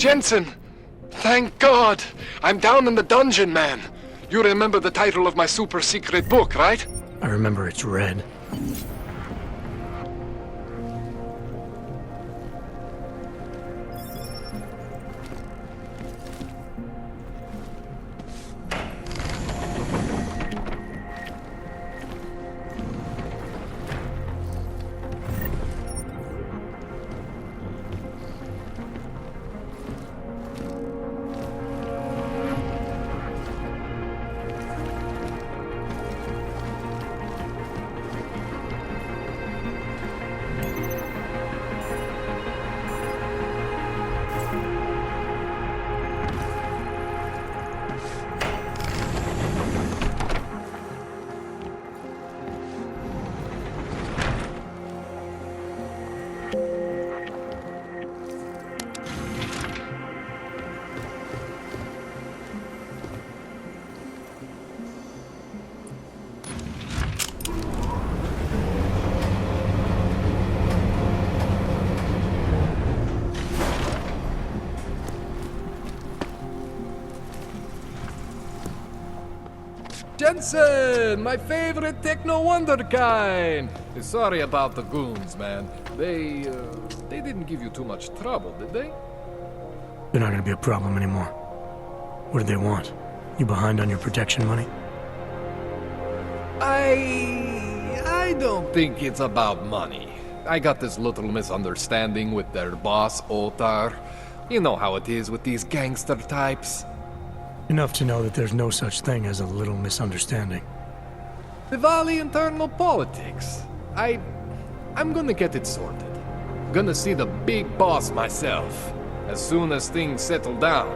Jensen! Thank God! I'm down in the dungeon, man! You remember the title of my super secret book, right? I remember it's red. Jensen, my favorite techno wonderkind. Sorry about the goons, man. They didn't give you too much trouble, did they? They're not gonna be a problem anymore. What do they want? You behind on your protection money? I don't think it's about money. I got this little misunderstanding with their boss, Otar. You know how it is with these gangster types. Enough to know that there's no such thing as a little misunderstanding. Diwali internal politics. I'm gonna get it sorted. Gonna see the big boss myself. As soon as things settle down.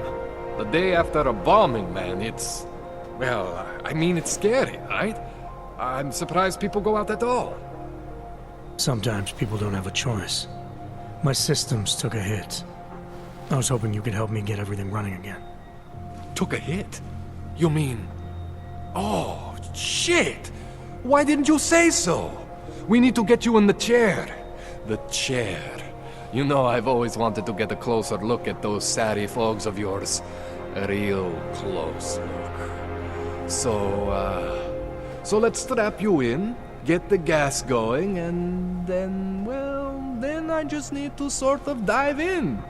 The day after a bombing, man, it's... Well, I mean, it's scary, right? I'm surprised people go out at all. Sometimes people don't have a choice. My systems took a hit. I was hoping you could help me get everything running again. Took a hit? You mean... Oh, shit! Why didn't you say so? We need to get you in the chair. The chair. You know, I've always wanted to get a closer look at those satty fogs of yours. A real close look. So let's strap you in, get the gas going, and then, well, then I just need to sort of dive in.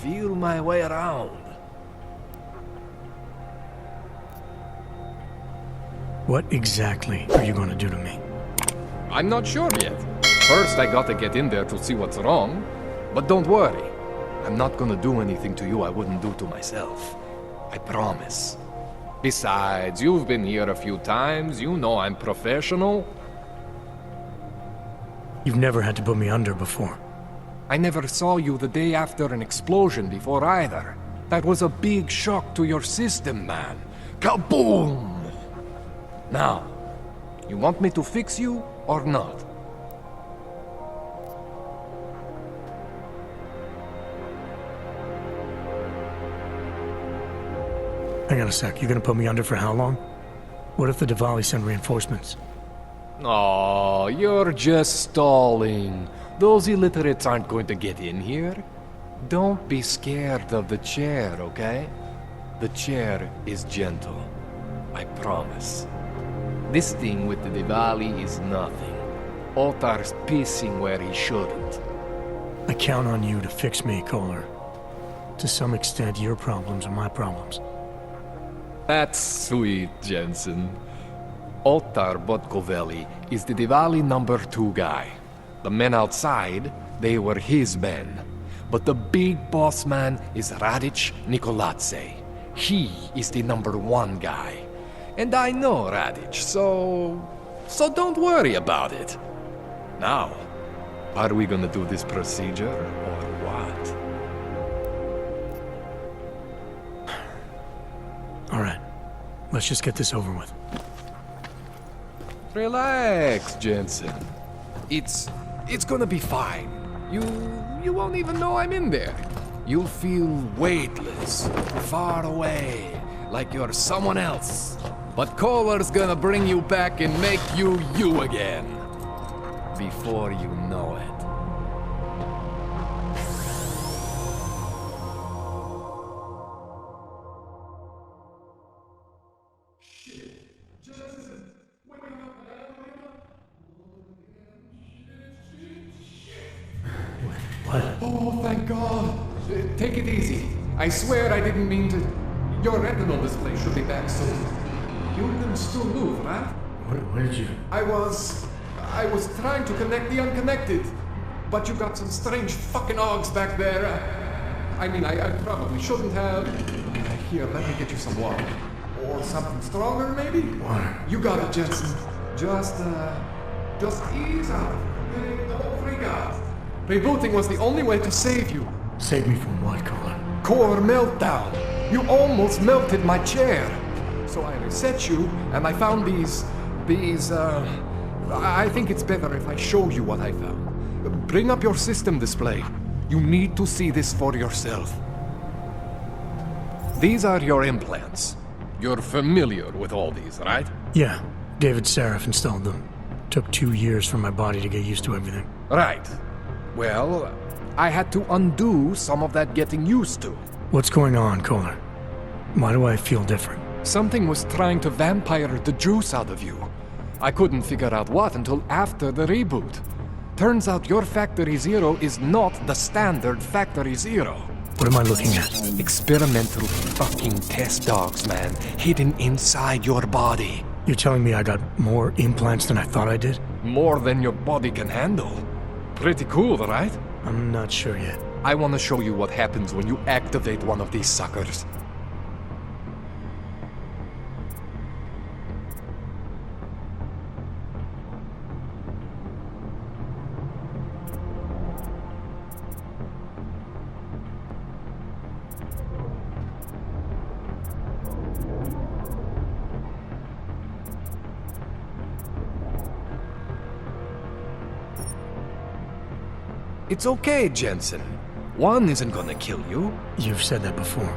Feel my way around. What exactly are you going to do to me? I'm not sure yet. First, I gotta get in there to see what's wrong. But don't worry. I'm not gonna do anything to you I wouldn't do to myself. I promise. Besides, you've been here a few times. You know I'm professional. You've never had to put me under before. I never saw you the day after an explosion before either. That was a big shock to your system, man. Kaboom! Now, you want me to fix you or not? Hang on a sec, you're gonna put me under for how long? What if the Diwali send reinforcements? Oh, you're just stalling. Those illiterates aren't going to get in here. Don't be scared of the chair, okay? The chair is gentle. I promise. This thing with the Diwali is nothing. Otar's pissing where he shouldn't. I count on you to fix me, Kohler. To some extent, your problems are my problems. That's sweet, Jensen. Otar Botkoveli is the Diwali #2 guy. The men outside, they were his men. But the big boss man is Radic Nikoladze. He is the #1 guy. And I know Radic, so don't worry about it. Now, are we gonna do this procedure or what? All right, let's just get this over with. Relax, Jensen. It's gonna be fine. You won't even know I'm in there. You'll feel weightless, far away, like you're someone else. But Kohler's gonna bring you back and make you you again. Before you know it. What? Oh, thank God. Take it easy. I swear I didn't mean to. Your retinal display should be back soon. You can still move, right? Where did you... I was trying to connect the unconnected. But you got some strange fucking ogs back there. I probably shouldn't have. Here, let me get you some water. Or something stronger, maybe? Water. You got it, Jensen. Just ease up. Don't freak out. Rebooting was the only way to save you. Save me from what, Colin? Core meltdown. You almost melted my chair. So I reset you, and I found these, I think it's better if I show you what I found. Bring up your system display. You need to see this for yourself. These are your implants. You're familiar with all these, right? Yeah. David Seraph installed them. Took 2 years for my body to get used to everything. Right. Well, I had to undo some of that getting used to. What's going on, Kohler? Why do I feel different? Something was trying to vampire the juice out of you. I couldn't figure out what until after the reboot. Turns out your Factory Zero is not the standard Factory Zero. What am I looking at? Experimental fucking test dogs, man. Hidden inside your body. You're telling me I got more implants than I thought I did? More than your body can handle. Pretty cool, right? I'm not sure yet. I want to show you what happens when you activate one of these suckers. It's okay, Jensen. One isn't gonna kill you. You've said that before.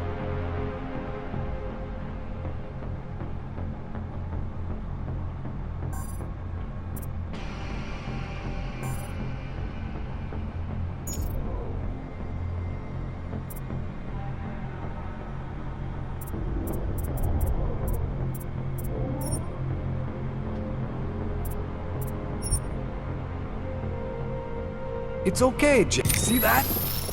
It's okay, see that?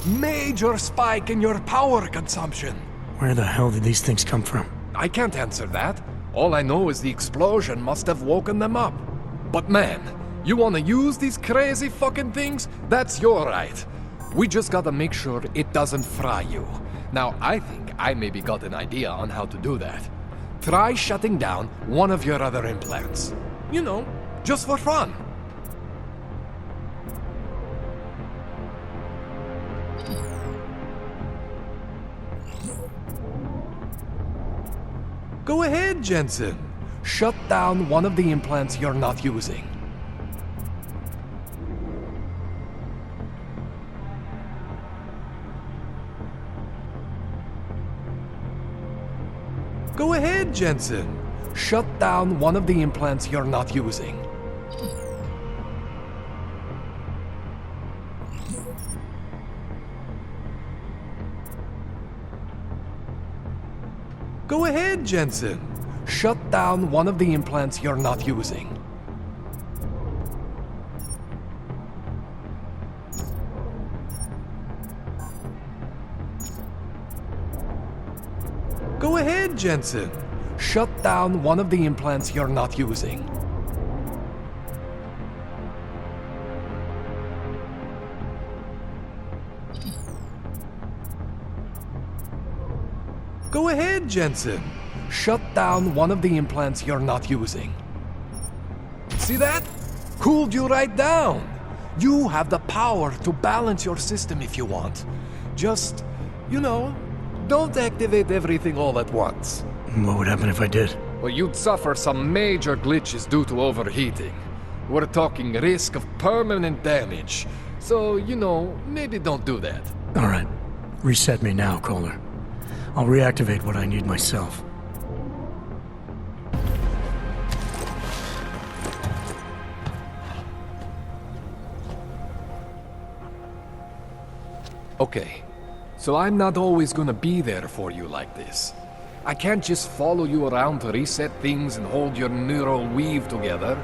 Major spike in your power consumption. Where the hell did these things come from? I can't answer that. All I know is the explosion must have woken them up. But man, you wanna use these crazy fucking things? That's your right. We just gotta make sure it doesn't fry you. Now, I think I maybe got an idea on how to do that. Try shutting down one of your other implants. You know, just for fun. Go ahead, Jensen. Shut down one of the implants you're not using. Go ahead, Jensen. Shut down one of the implants you're not using. Go ahead, Jensen. Shut down one of the implants you're not using. Go ahead, Jensen. Shut down one of the implants you're not using. Go ahead, Jensen. Shut down one of the implants you're not using. See that? Cooled you right down. You have the power to balance your system if you want. Just, you know, don't activate everything all at once. What would happen if I did? Well, you'd suffer some major glitches due to overheating. We're talking risk of permanent damage. So, you know, maybe don't do that. All right. Reset me now, Kohler. I'll reactivate what I need myself. Okay, so I'm not always gonna be there for you like this. I can't just follow you around to reset things and hold your neural weave together.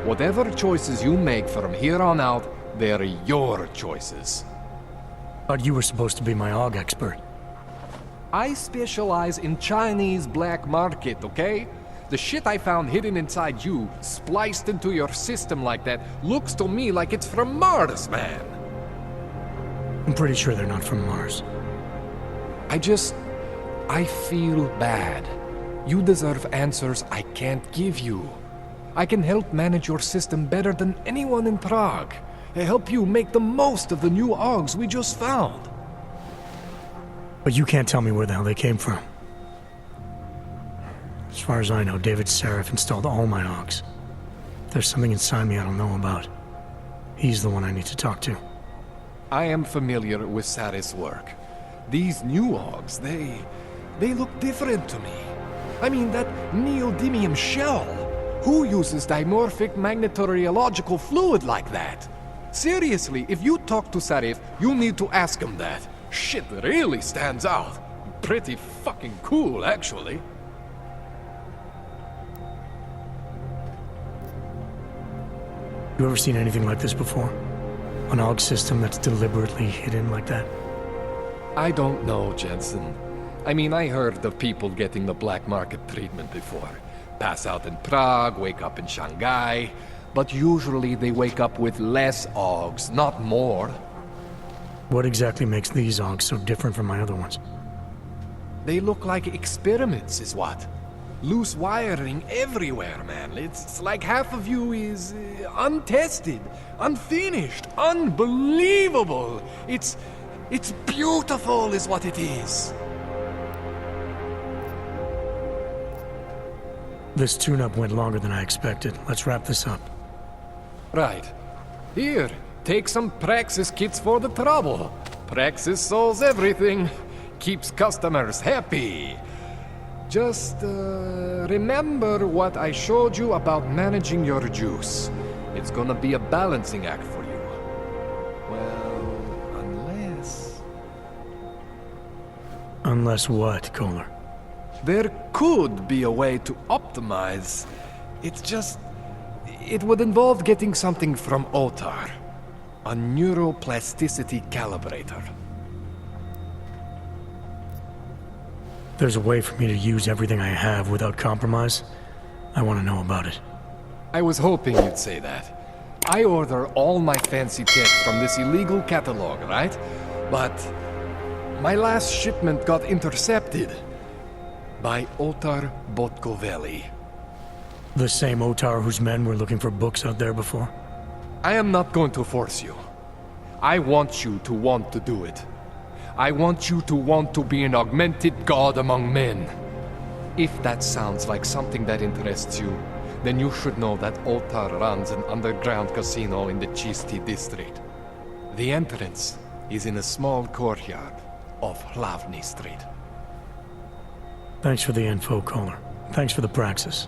Whatever choices you make from here on out, they're your choices. But you were supposed to be my AUG expert. I specialize in Chinese black market, okay? The shit I found hidden inside you, spliced into your system like that, looks to me like it's from Mars, man. I'm pretty sure they're not from Mars. I feel bad. You deserve answers I can't give you. I can help manage your system better than anyone in Prague. Help you make the most of the new AUGs we just found. But you can't tell me where the hell they came from. As far as I know, David Seraph installed all my AUGs. If there's something inside me I don't know about, he's the one I need to talk to. I am familiar with Sarah's work. These new AUGs, they look different to me. I mean, that neodymium shell. Who uses dimorphic magnetorheological fluid like that? Seriously, if you talk to Sarif, you need to ask him that. Shit really stands out. Pretty fucking cool, actually. You ever seen anything like this before? An AUG system that's deliberately hidden like that? I don't know, Jensen. I mean, I heard of people getting the black market treatment before. Pass out in Prague, wake up in Shanghai. But usually they wake up with less AUGs, not more. What exactly makes these AUGs so different from my other ones? They look like experiments, is what? Loose wiring everywhere, man. It's like half of you is untested, unfinished, unbelievable. It's beautiful is what it is. This tune-up went longer than I expected. Let's wrap this up. Right. Here, take some Praxis kits for the trouble. Praxis solves everything. Keeps customers happy. Just, remember what I showed you about managing your juice. It's gonna be a balancing act for you. Well, unless... Unless what, Kohler? There could be a way to optimize. It's just... It would involve getting something from Otar. A neuroplasticity calibrator. There's a way for me to use everything I have without compromise. I want to know about it. I was hoping you'd say that. I order all my fancy tech from this illegal catalog, right? But my last shipment got intercepted by Otar Botkoveli. The same Otar whose men were looking for books out there before? I am not going to force you. I want you to want to do it. I want you to want to be an augmented god among men. If that sounds like something that interests you, then you should know that Otar runs an underground casino in the Chisti district. The entrance is in a small courtyard off Hlavny Street. Thanks for the info, Kohler. Thanks for the praxis.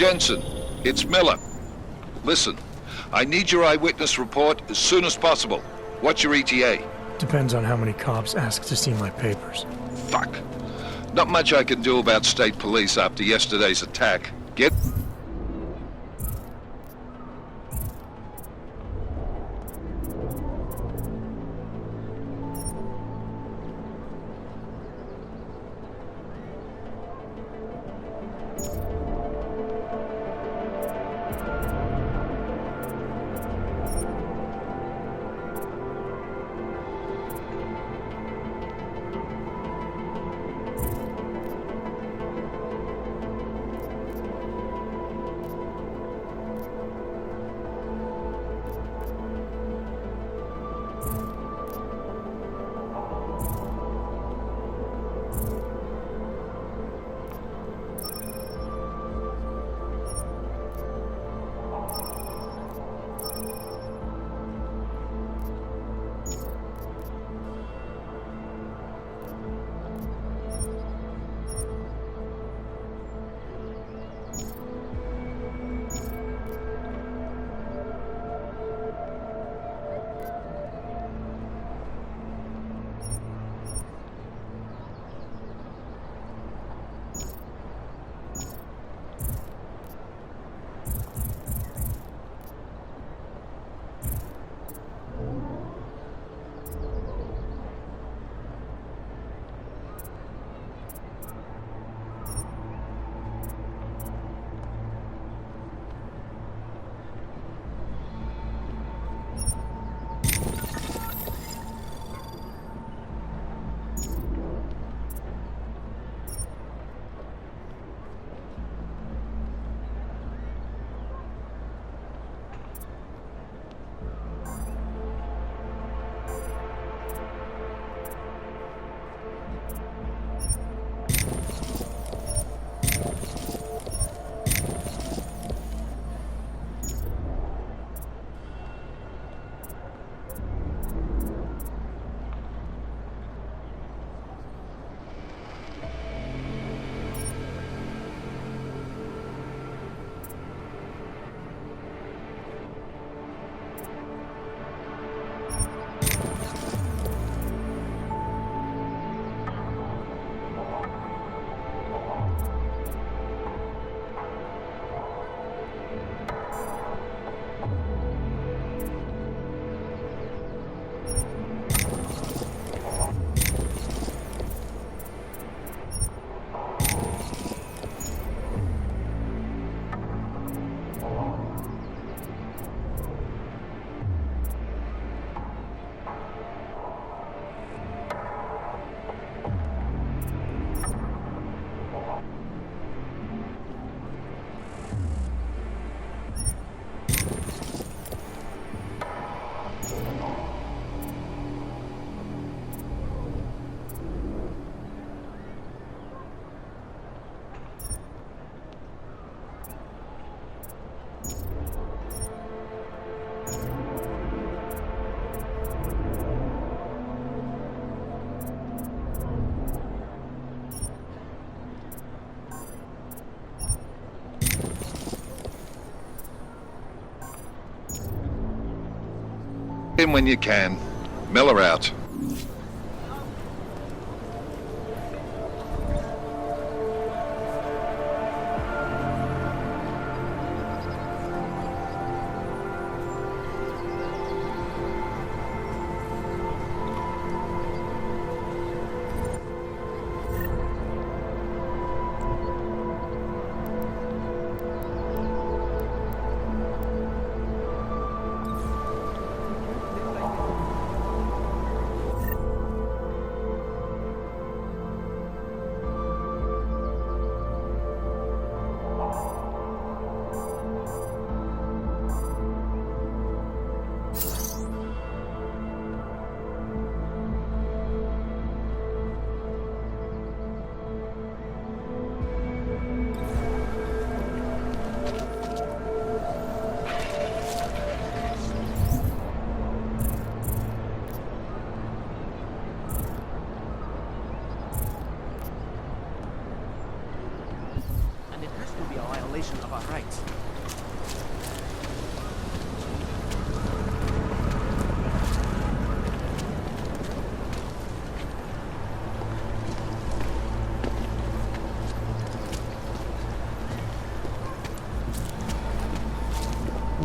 Jensen, it's Miller. Listen, I need your eyewitness report as soon as possible. What's your ETA? Depends on how many cops ask to see my papers. Fuck. Not much I can do about state police after yesterday's attack. Get... In when you can. Miller out.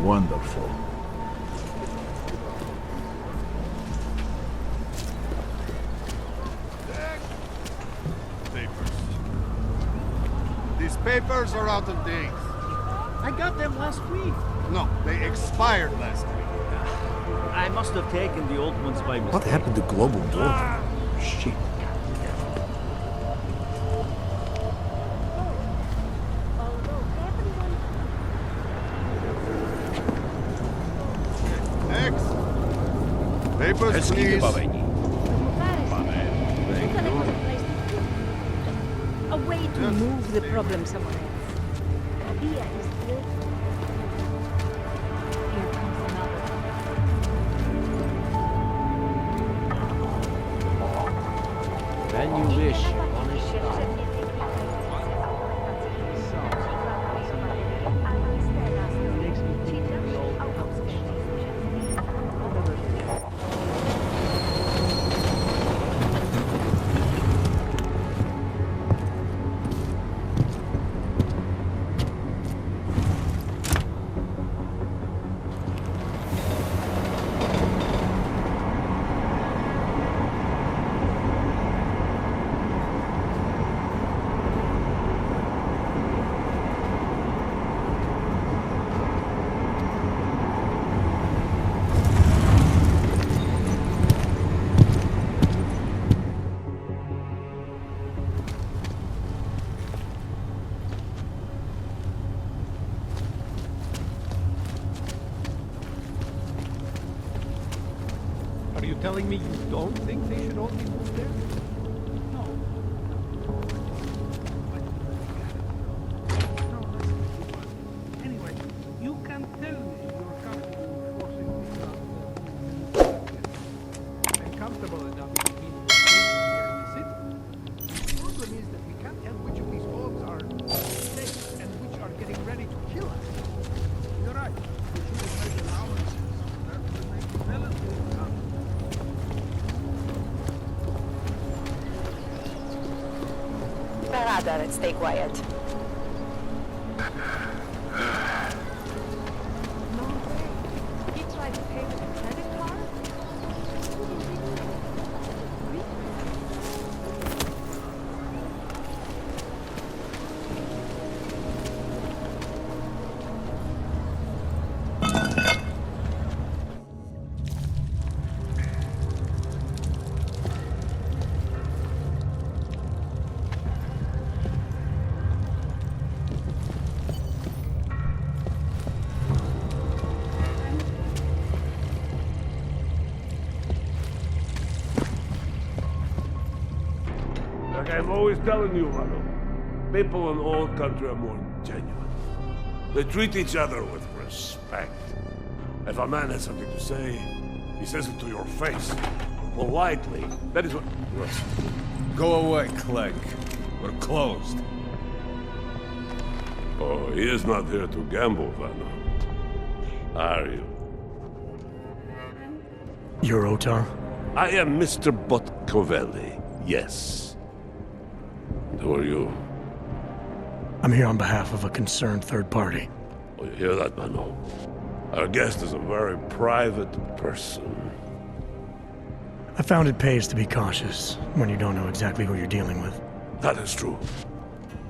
Wonderful. Papers. These papers are out of date. I got them last week. No, they expired last week. I must have taken the old ones by mistake. What happened to global warfare? Shit. Next. Papers, please. A way to move the problem somewhere else. Here comes another. When you wish, honest God. Are you telling me you don't think they should only move there? No. Anyway, you can tell me you're comfortable forcing me out. I'm comfortable enough to keep the here in the city. The problem is that we can't tell which of these orgs are safe and which are getting ready to kill us. You're right. We should have made allowances. That would make it relatively comfortable. Brother, stay quiet. No way. He tried to pay with a credit card? Like I'm always telling you, Rado, people in all country are more genuine. They treat each other with respect. If a man has something to say, he says it to your face. Politely. That is what... Listen. Go away, Clegg. We're closed. Oh, he is not here to gamble, Vanna. Are you? You're Otar? I am Mr. Botkovelli, yes. And who are you? I'm here on behalf of a concerned third party. Oh, you hear that, Mano? Our guest is a very private person. I found it pays to be cautious when you don't know exactly who you're dealing with. That is true.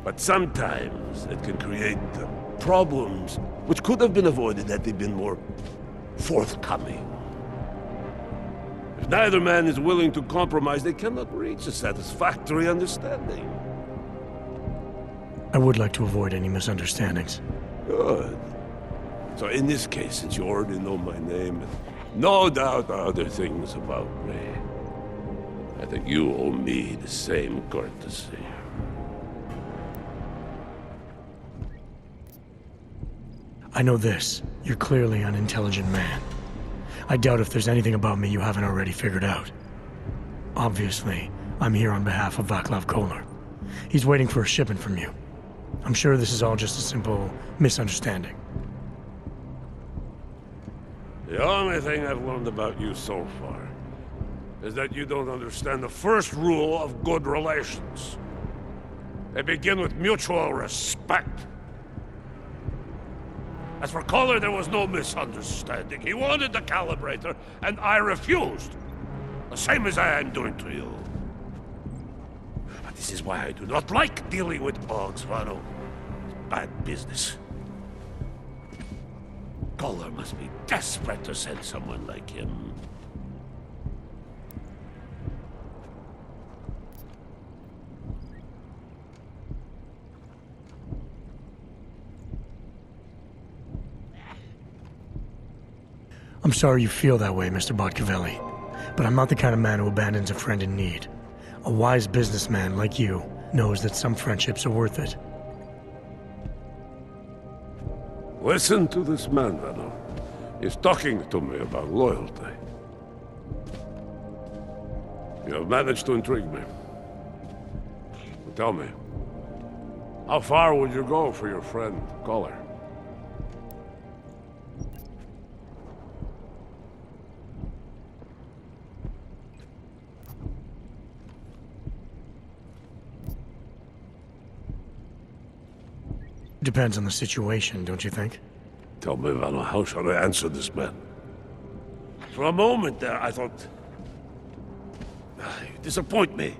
But sometimes it can create problems which could have been avoided had they been more forthcoming. If neither man is willing to compromise, they cannot reach a satisfactory understanding. I would like to avoid any misunderstandings. Good. So in this case, since you already know my name, and no doubt other things about me, I think you owe me the same courtesy. I know this. You're clearly an intelligent man. I doubt if there's anything about me you haven't already figured out. Obviously, I'm here on behalf of Vaclav Kolar. He's waiting for a shipment from you. I'm sure this is all just a simple misunderstanding. The only thing I've learned about you so far is that you don't understand the first rule of good relations. They begin with mutual respect. As for Kohler, there was no misunderstanding. He wanted the calibrator, and I refused. The same as I am doing to you. But this is why I do not like dealing with bugs, Vano. Bad business. Kohler must be desperate to send someone like him. I'm sorry you feel that way, Mr. Botcavelli, but I'm not the kind of man who abandons a friend in need. A wise businessman like you knows that some friendships are worth it. Listen to this man, Vano. He's talking to me about loyalty. You have managed to intrigue me. But tell me, how far would you go for your friend, Kohler? Depends on the situation, don't you think? Tell me, Vano, how shall I answer this man? For a moment there, I thought... You disappoint me.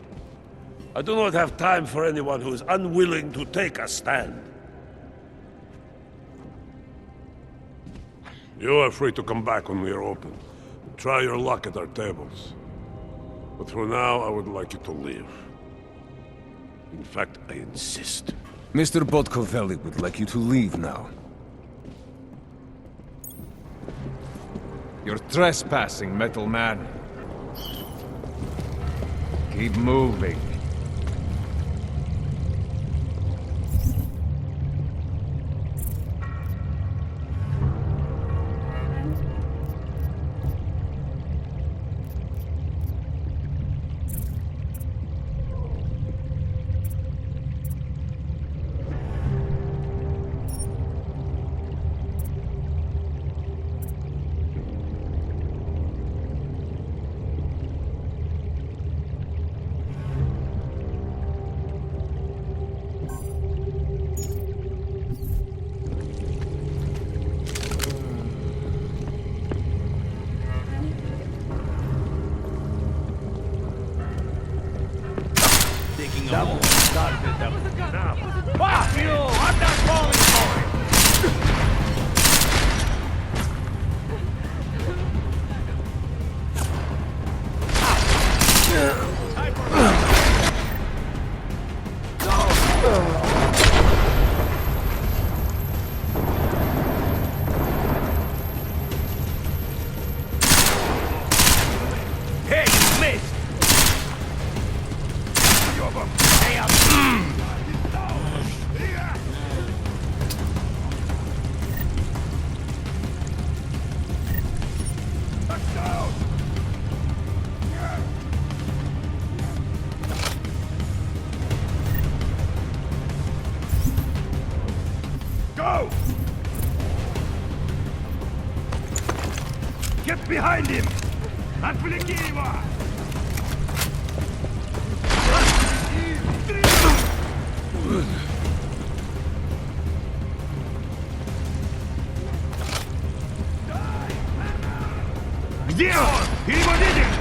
I do not have time for anyone who is unwilling to take a stand. You are free to come back when we are open. And try your luck at our tables. But for now, I would like you to leave. In fact, I insist. Mr. Botcavelli would like you to leave now. You're trespassing, Metal Man. Keep moving. Get behind him! Отвлеки его! Где он? Ты его видишь?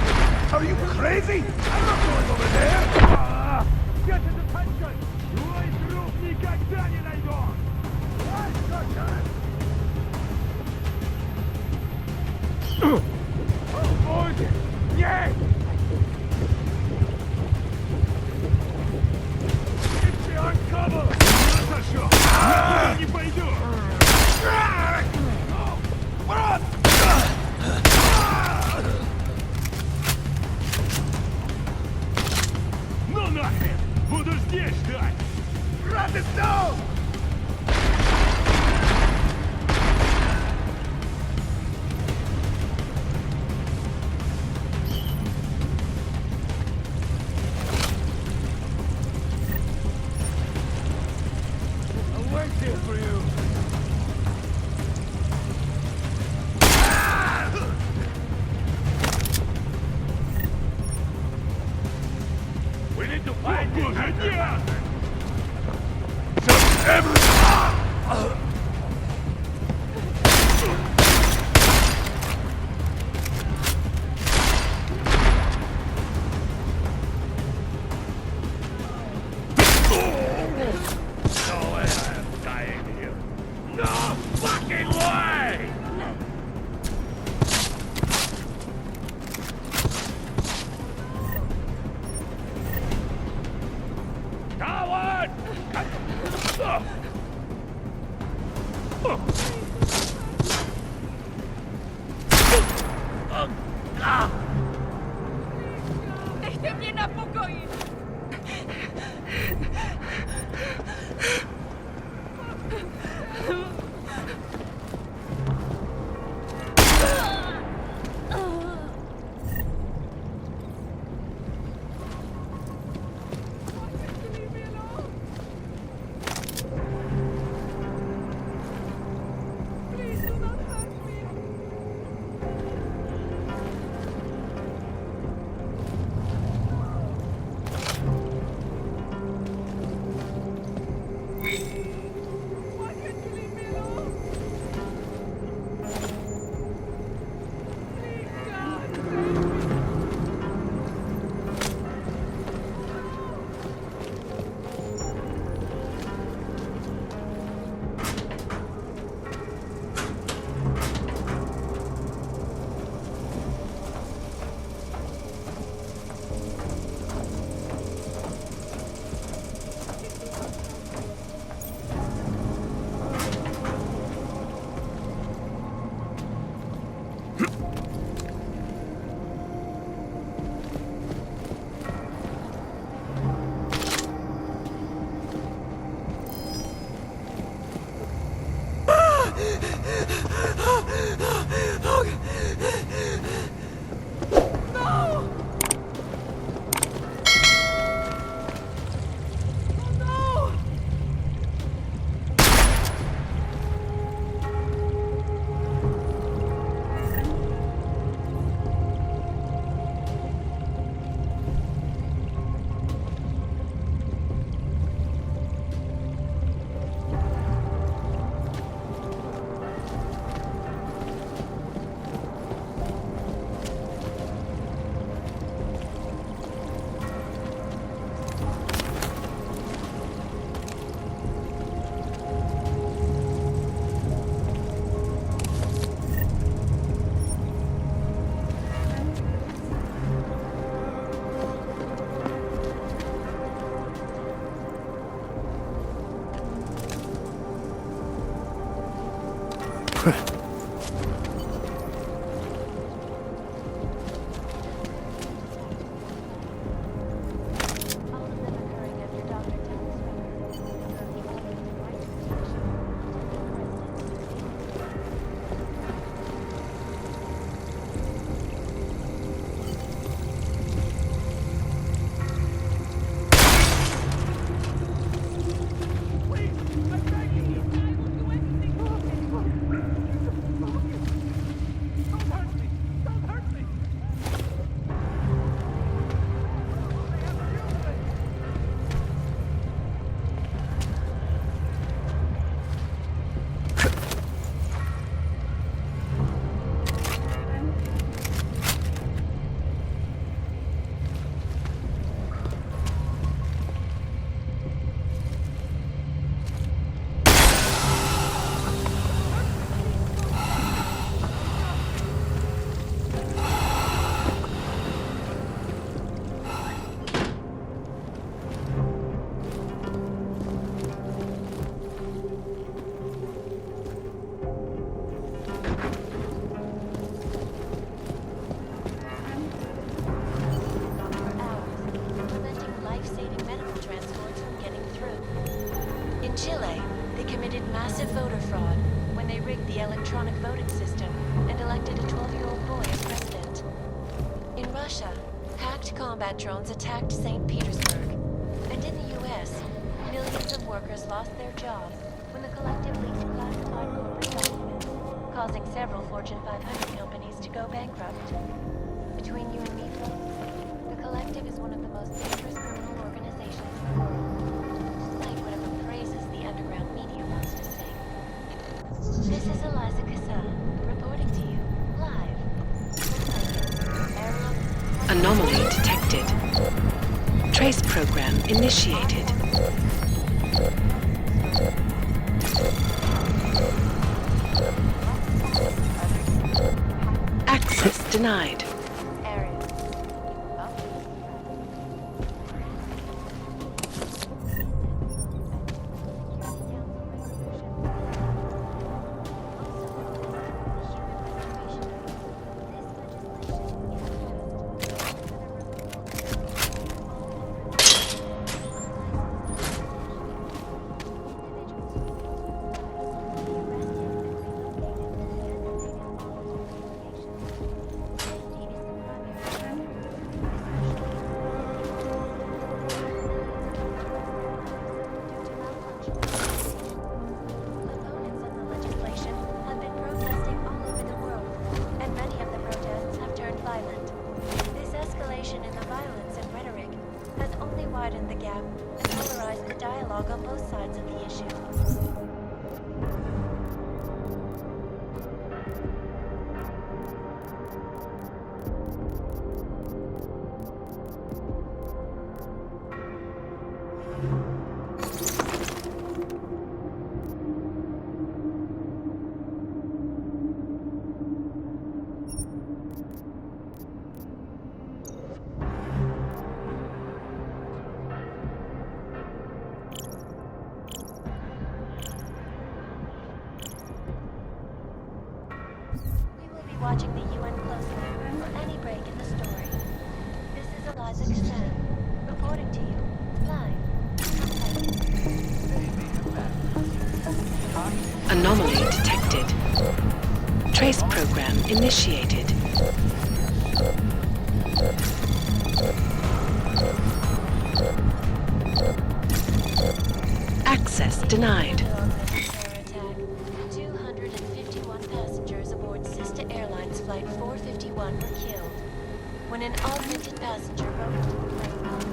Are you crazy? I'm not going over there! Get his attention! Твой труп никогда не найдем! Уйди! Нет! Если он кого? Зашел! Я не пойду! Брат! Ну нахрен! Буду здесь ждать! Брат, и стал! Nechte mě na pokoji! Chile, they committed massive voter fraud when they rigged the electronic voting system and elected a 12-year-old boy as president. In Russia, hacked combat drones attacked St. Petersburg. And in the US, millions of workers lost their jobs when the collective leaked classified corporate documents, causing several Fortune 500 companies to go bankrupt. Between you and me, folks, the collective is one of the most dangerous criminal organizations in the world. Despite whatever praises the underground media wants to sing. This is Eliza Kassa, reporting to you, live. Anomaly detected. Trace program initiated. Access denied. widen the gap and polarize the dialogue on both sides of the issue. Watching the UN closely for any break in the story. This is Eliza Cassan, reporting to you, live. Anomaly detected. Trace program initiated. Access denied. 251 passengers aboard Sister Airlines Flight 451 were killed when an augmented passenger broke into the plane cockpit.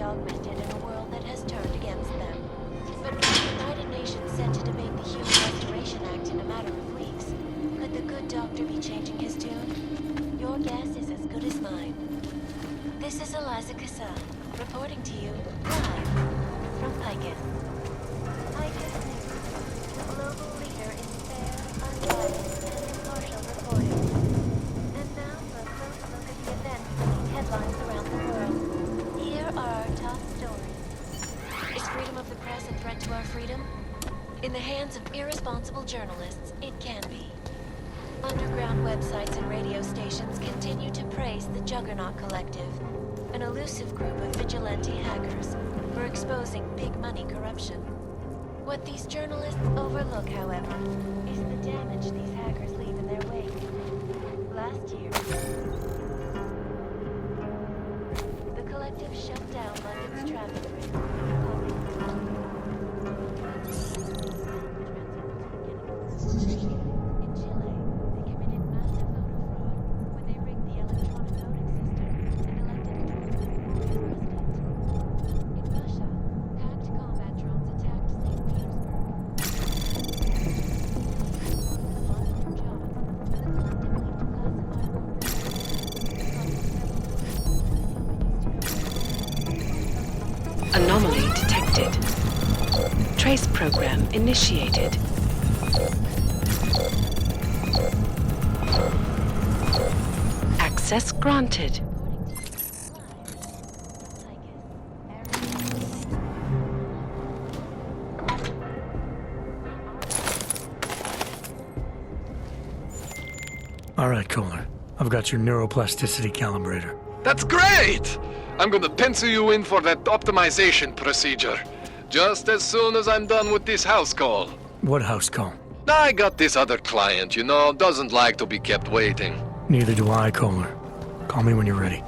Augmented in a world that has turned against them. But when the United Nations sent to debate the Human Restoration Act in a matter of weeks, could the good doctor be changing his tune? Your guess is as good as mine. This is Eliza Cassan, reporting to you live from Picus. Picus News, the global leader in fair, unbiased, and impartial reporting. And now for a close look at the events making headlines around the world. Here are our top stories. Is freedom of the press a threat to our freedom? In the hands of irresponsible journalists, it can be. Underground websites and radio stations continue to praise the Juggernaut Collective, an elusive group of vigilante hackers, for exposing big money corruption. What these journalists overlook, however, is the damage these hackers leave in their wake. Last year, the collective shut down London's traffic grid. Anomaly detected. Trace program initiated. Access granted. Alright, Kohler. I've got your neuroplasticity calibrator. That's great! I'm gonna pencil you in for that optimization procedure. Just as soon as I'm done with this house call. What house call? I got this other client, you know, doesn't like to be kept waiting. Neither do I, Kohler. Call me when you're ready.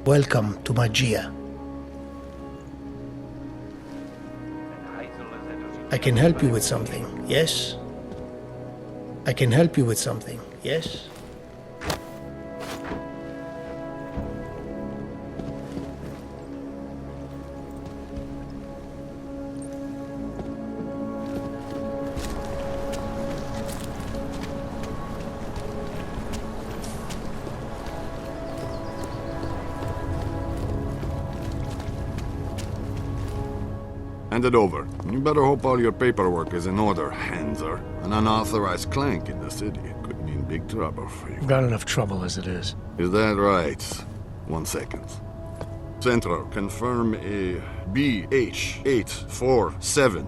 Welcome to Magia. I can help you with something, yes? I can help you with something, yes? Hand it over. You better hope all your paperwork is in order, Hanser. An unauthorized clank in the city could mean big trouble for you. I've got enough trouble as it is. Is that right? 1 second. Centro, confirm a BH-847.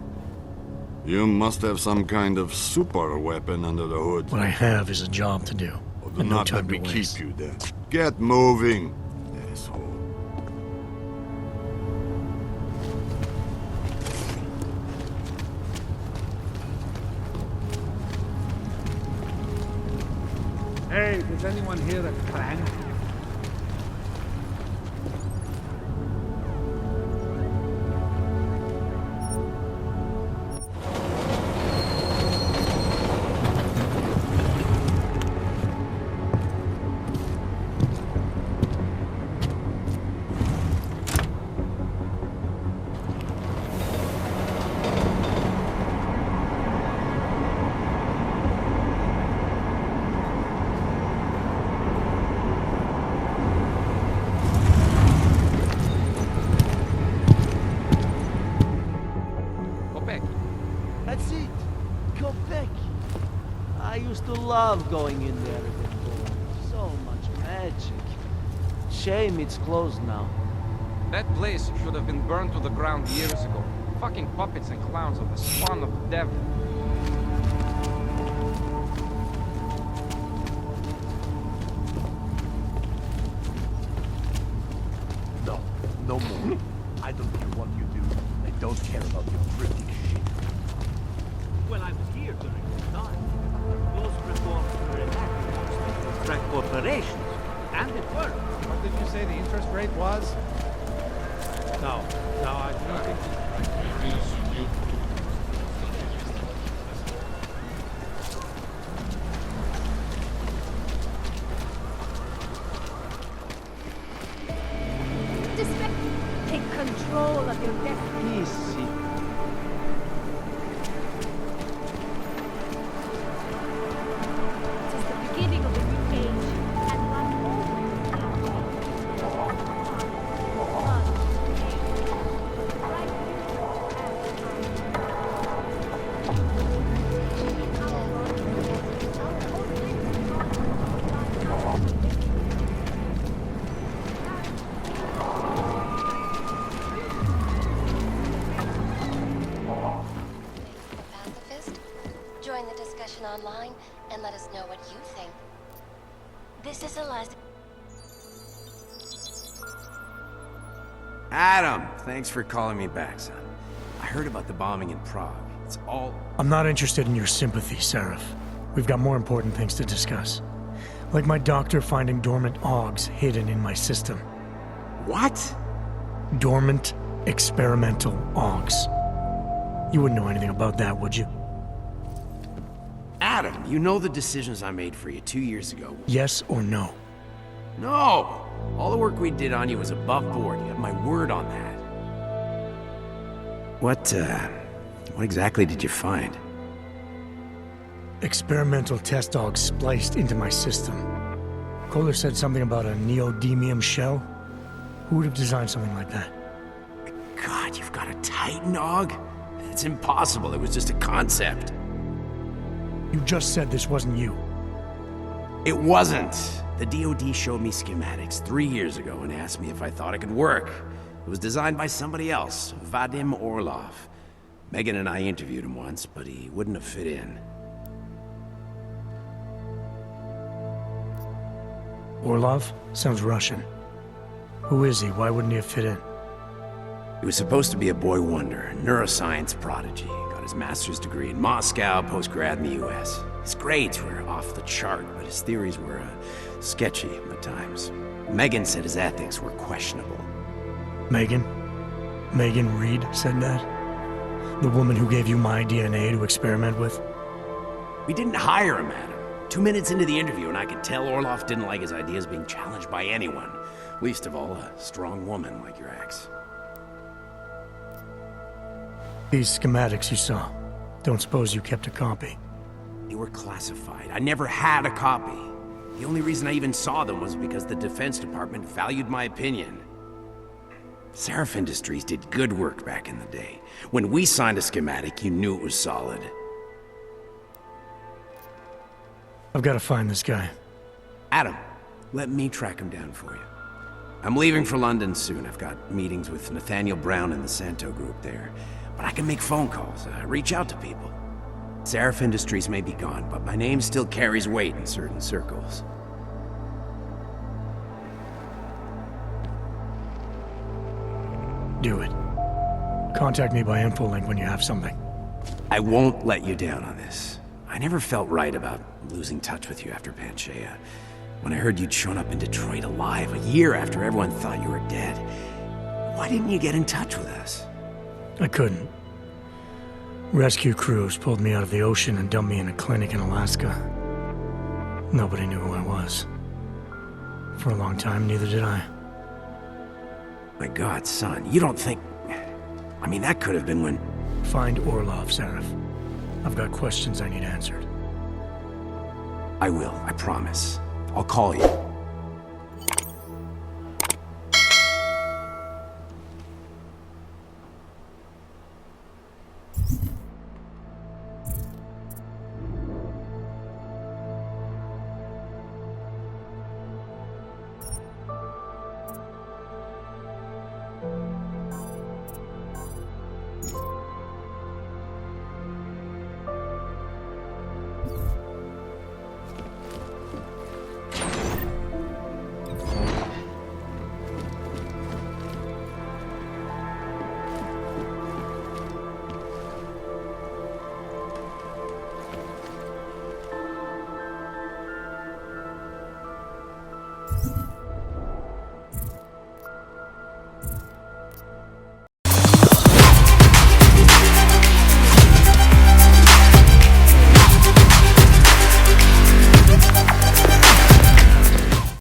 You must have some kind of super weapon under the hood. What I have is a job to do. Oh, do And no not time let me to waste. keep you then. Get moving, asshole. Hey, does anyone hear a clang? That's it. Go back. I used to love going in there before. So much magic. Shame it's closed now. That place should have been burned to the ground years ago. Fucking puppets and clowns are the spawn of the devil. No, no more. I don't care what you do. I don't care about your pretty shit. Well, I was here during the time. Those reforms were enacted to attract corporations. And it worked. What did you say the interest rate was? No, I do not think Take control of your destiny. Easy. It is the beginning of a new age, and one Join the discussion online and let us know what you think. This is Eliza. Adam, thanks for calling me back, son. I heard about the bombing in Prague. It's all... I'm not interested in your sympathy, Seraph. We've got more important things to discuss. Like my doctor finding dormant augs hidden in my system. What? Dormant experimental augs. You wouldn't know anything about that, would you? Adam, you know the decisions I made for you 2 years ago. Yes or no? No! All the work we did on you was above board. You have my word on that. What exactly did you find? Experimental test augs spliced into my system. Kohler said something about a neodymium shell. Who would have designed something like that? God, you've got a Titan aug? It's impossible. It was just a concept. You just said this wasn't you. It wasn't. The DoD showed me schematics 3 years ago and asked me if I thought it could work. It was designed by somebody else, Vadim Orlov. Megan and I interviewed him once, but he wouldn't have fit in. Orlov? Sounds Russian. Who is he? Why wouldn't he have fit in? He was supposed to be a boy wonder, a neuroscience prodigy. Got his master's degree in Moscow, post-grad in the US. His grades were off the chart, but his theories were sketchy at times. Megan said his ethics were questionable. Megan? Megan Reed said that? The woman who gave you my DNA to experiment with? We didn't hire him, Adam. 2 minutes into the interview, and I could tell Orloff didn't like his ideas being challenged by anyone. Least of all, a strong woman like your ex. These schematics you saw, don't suppose you kept a copy? They were classified. I never had a copy. The only reason I even saw them was because the Defense Department valued my opinion. Seraph Industries did good work back in the day. When we signed a schematic, you knew it was solid. I've got to find this guy. Adam, let me track him down for you. I'm leaving for London soon. I've got meetings with Nathaniel Brown and the Santo group there. But I can make phone calls, reach out to people. Seraph Industries may be gone, but my name still carries weight in certain circles. Do it. Contact me by infolink when you have something. I won't let you down on this. I never felt right about losing touch with you after Panchaea. When I heard you'd shown up in Detroit alive a year after everyone thought you were dead. Why didn't you get in touch with us? I couldn't. Rescue crews pulled me out of the ocean and dumped me in a clinic in Alaska. Nobody knew who I was. For a long time, neither did I. My God, son, you don't think... I mean, that could have been when... Find Orlov, Seraph. I've got questions I need answered. I will, I promise. I'll call you.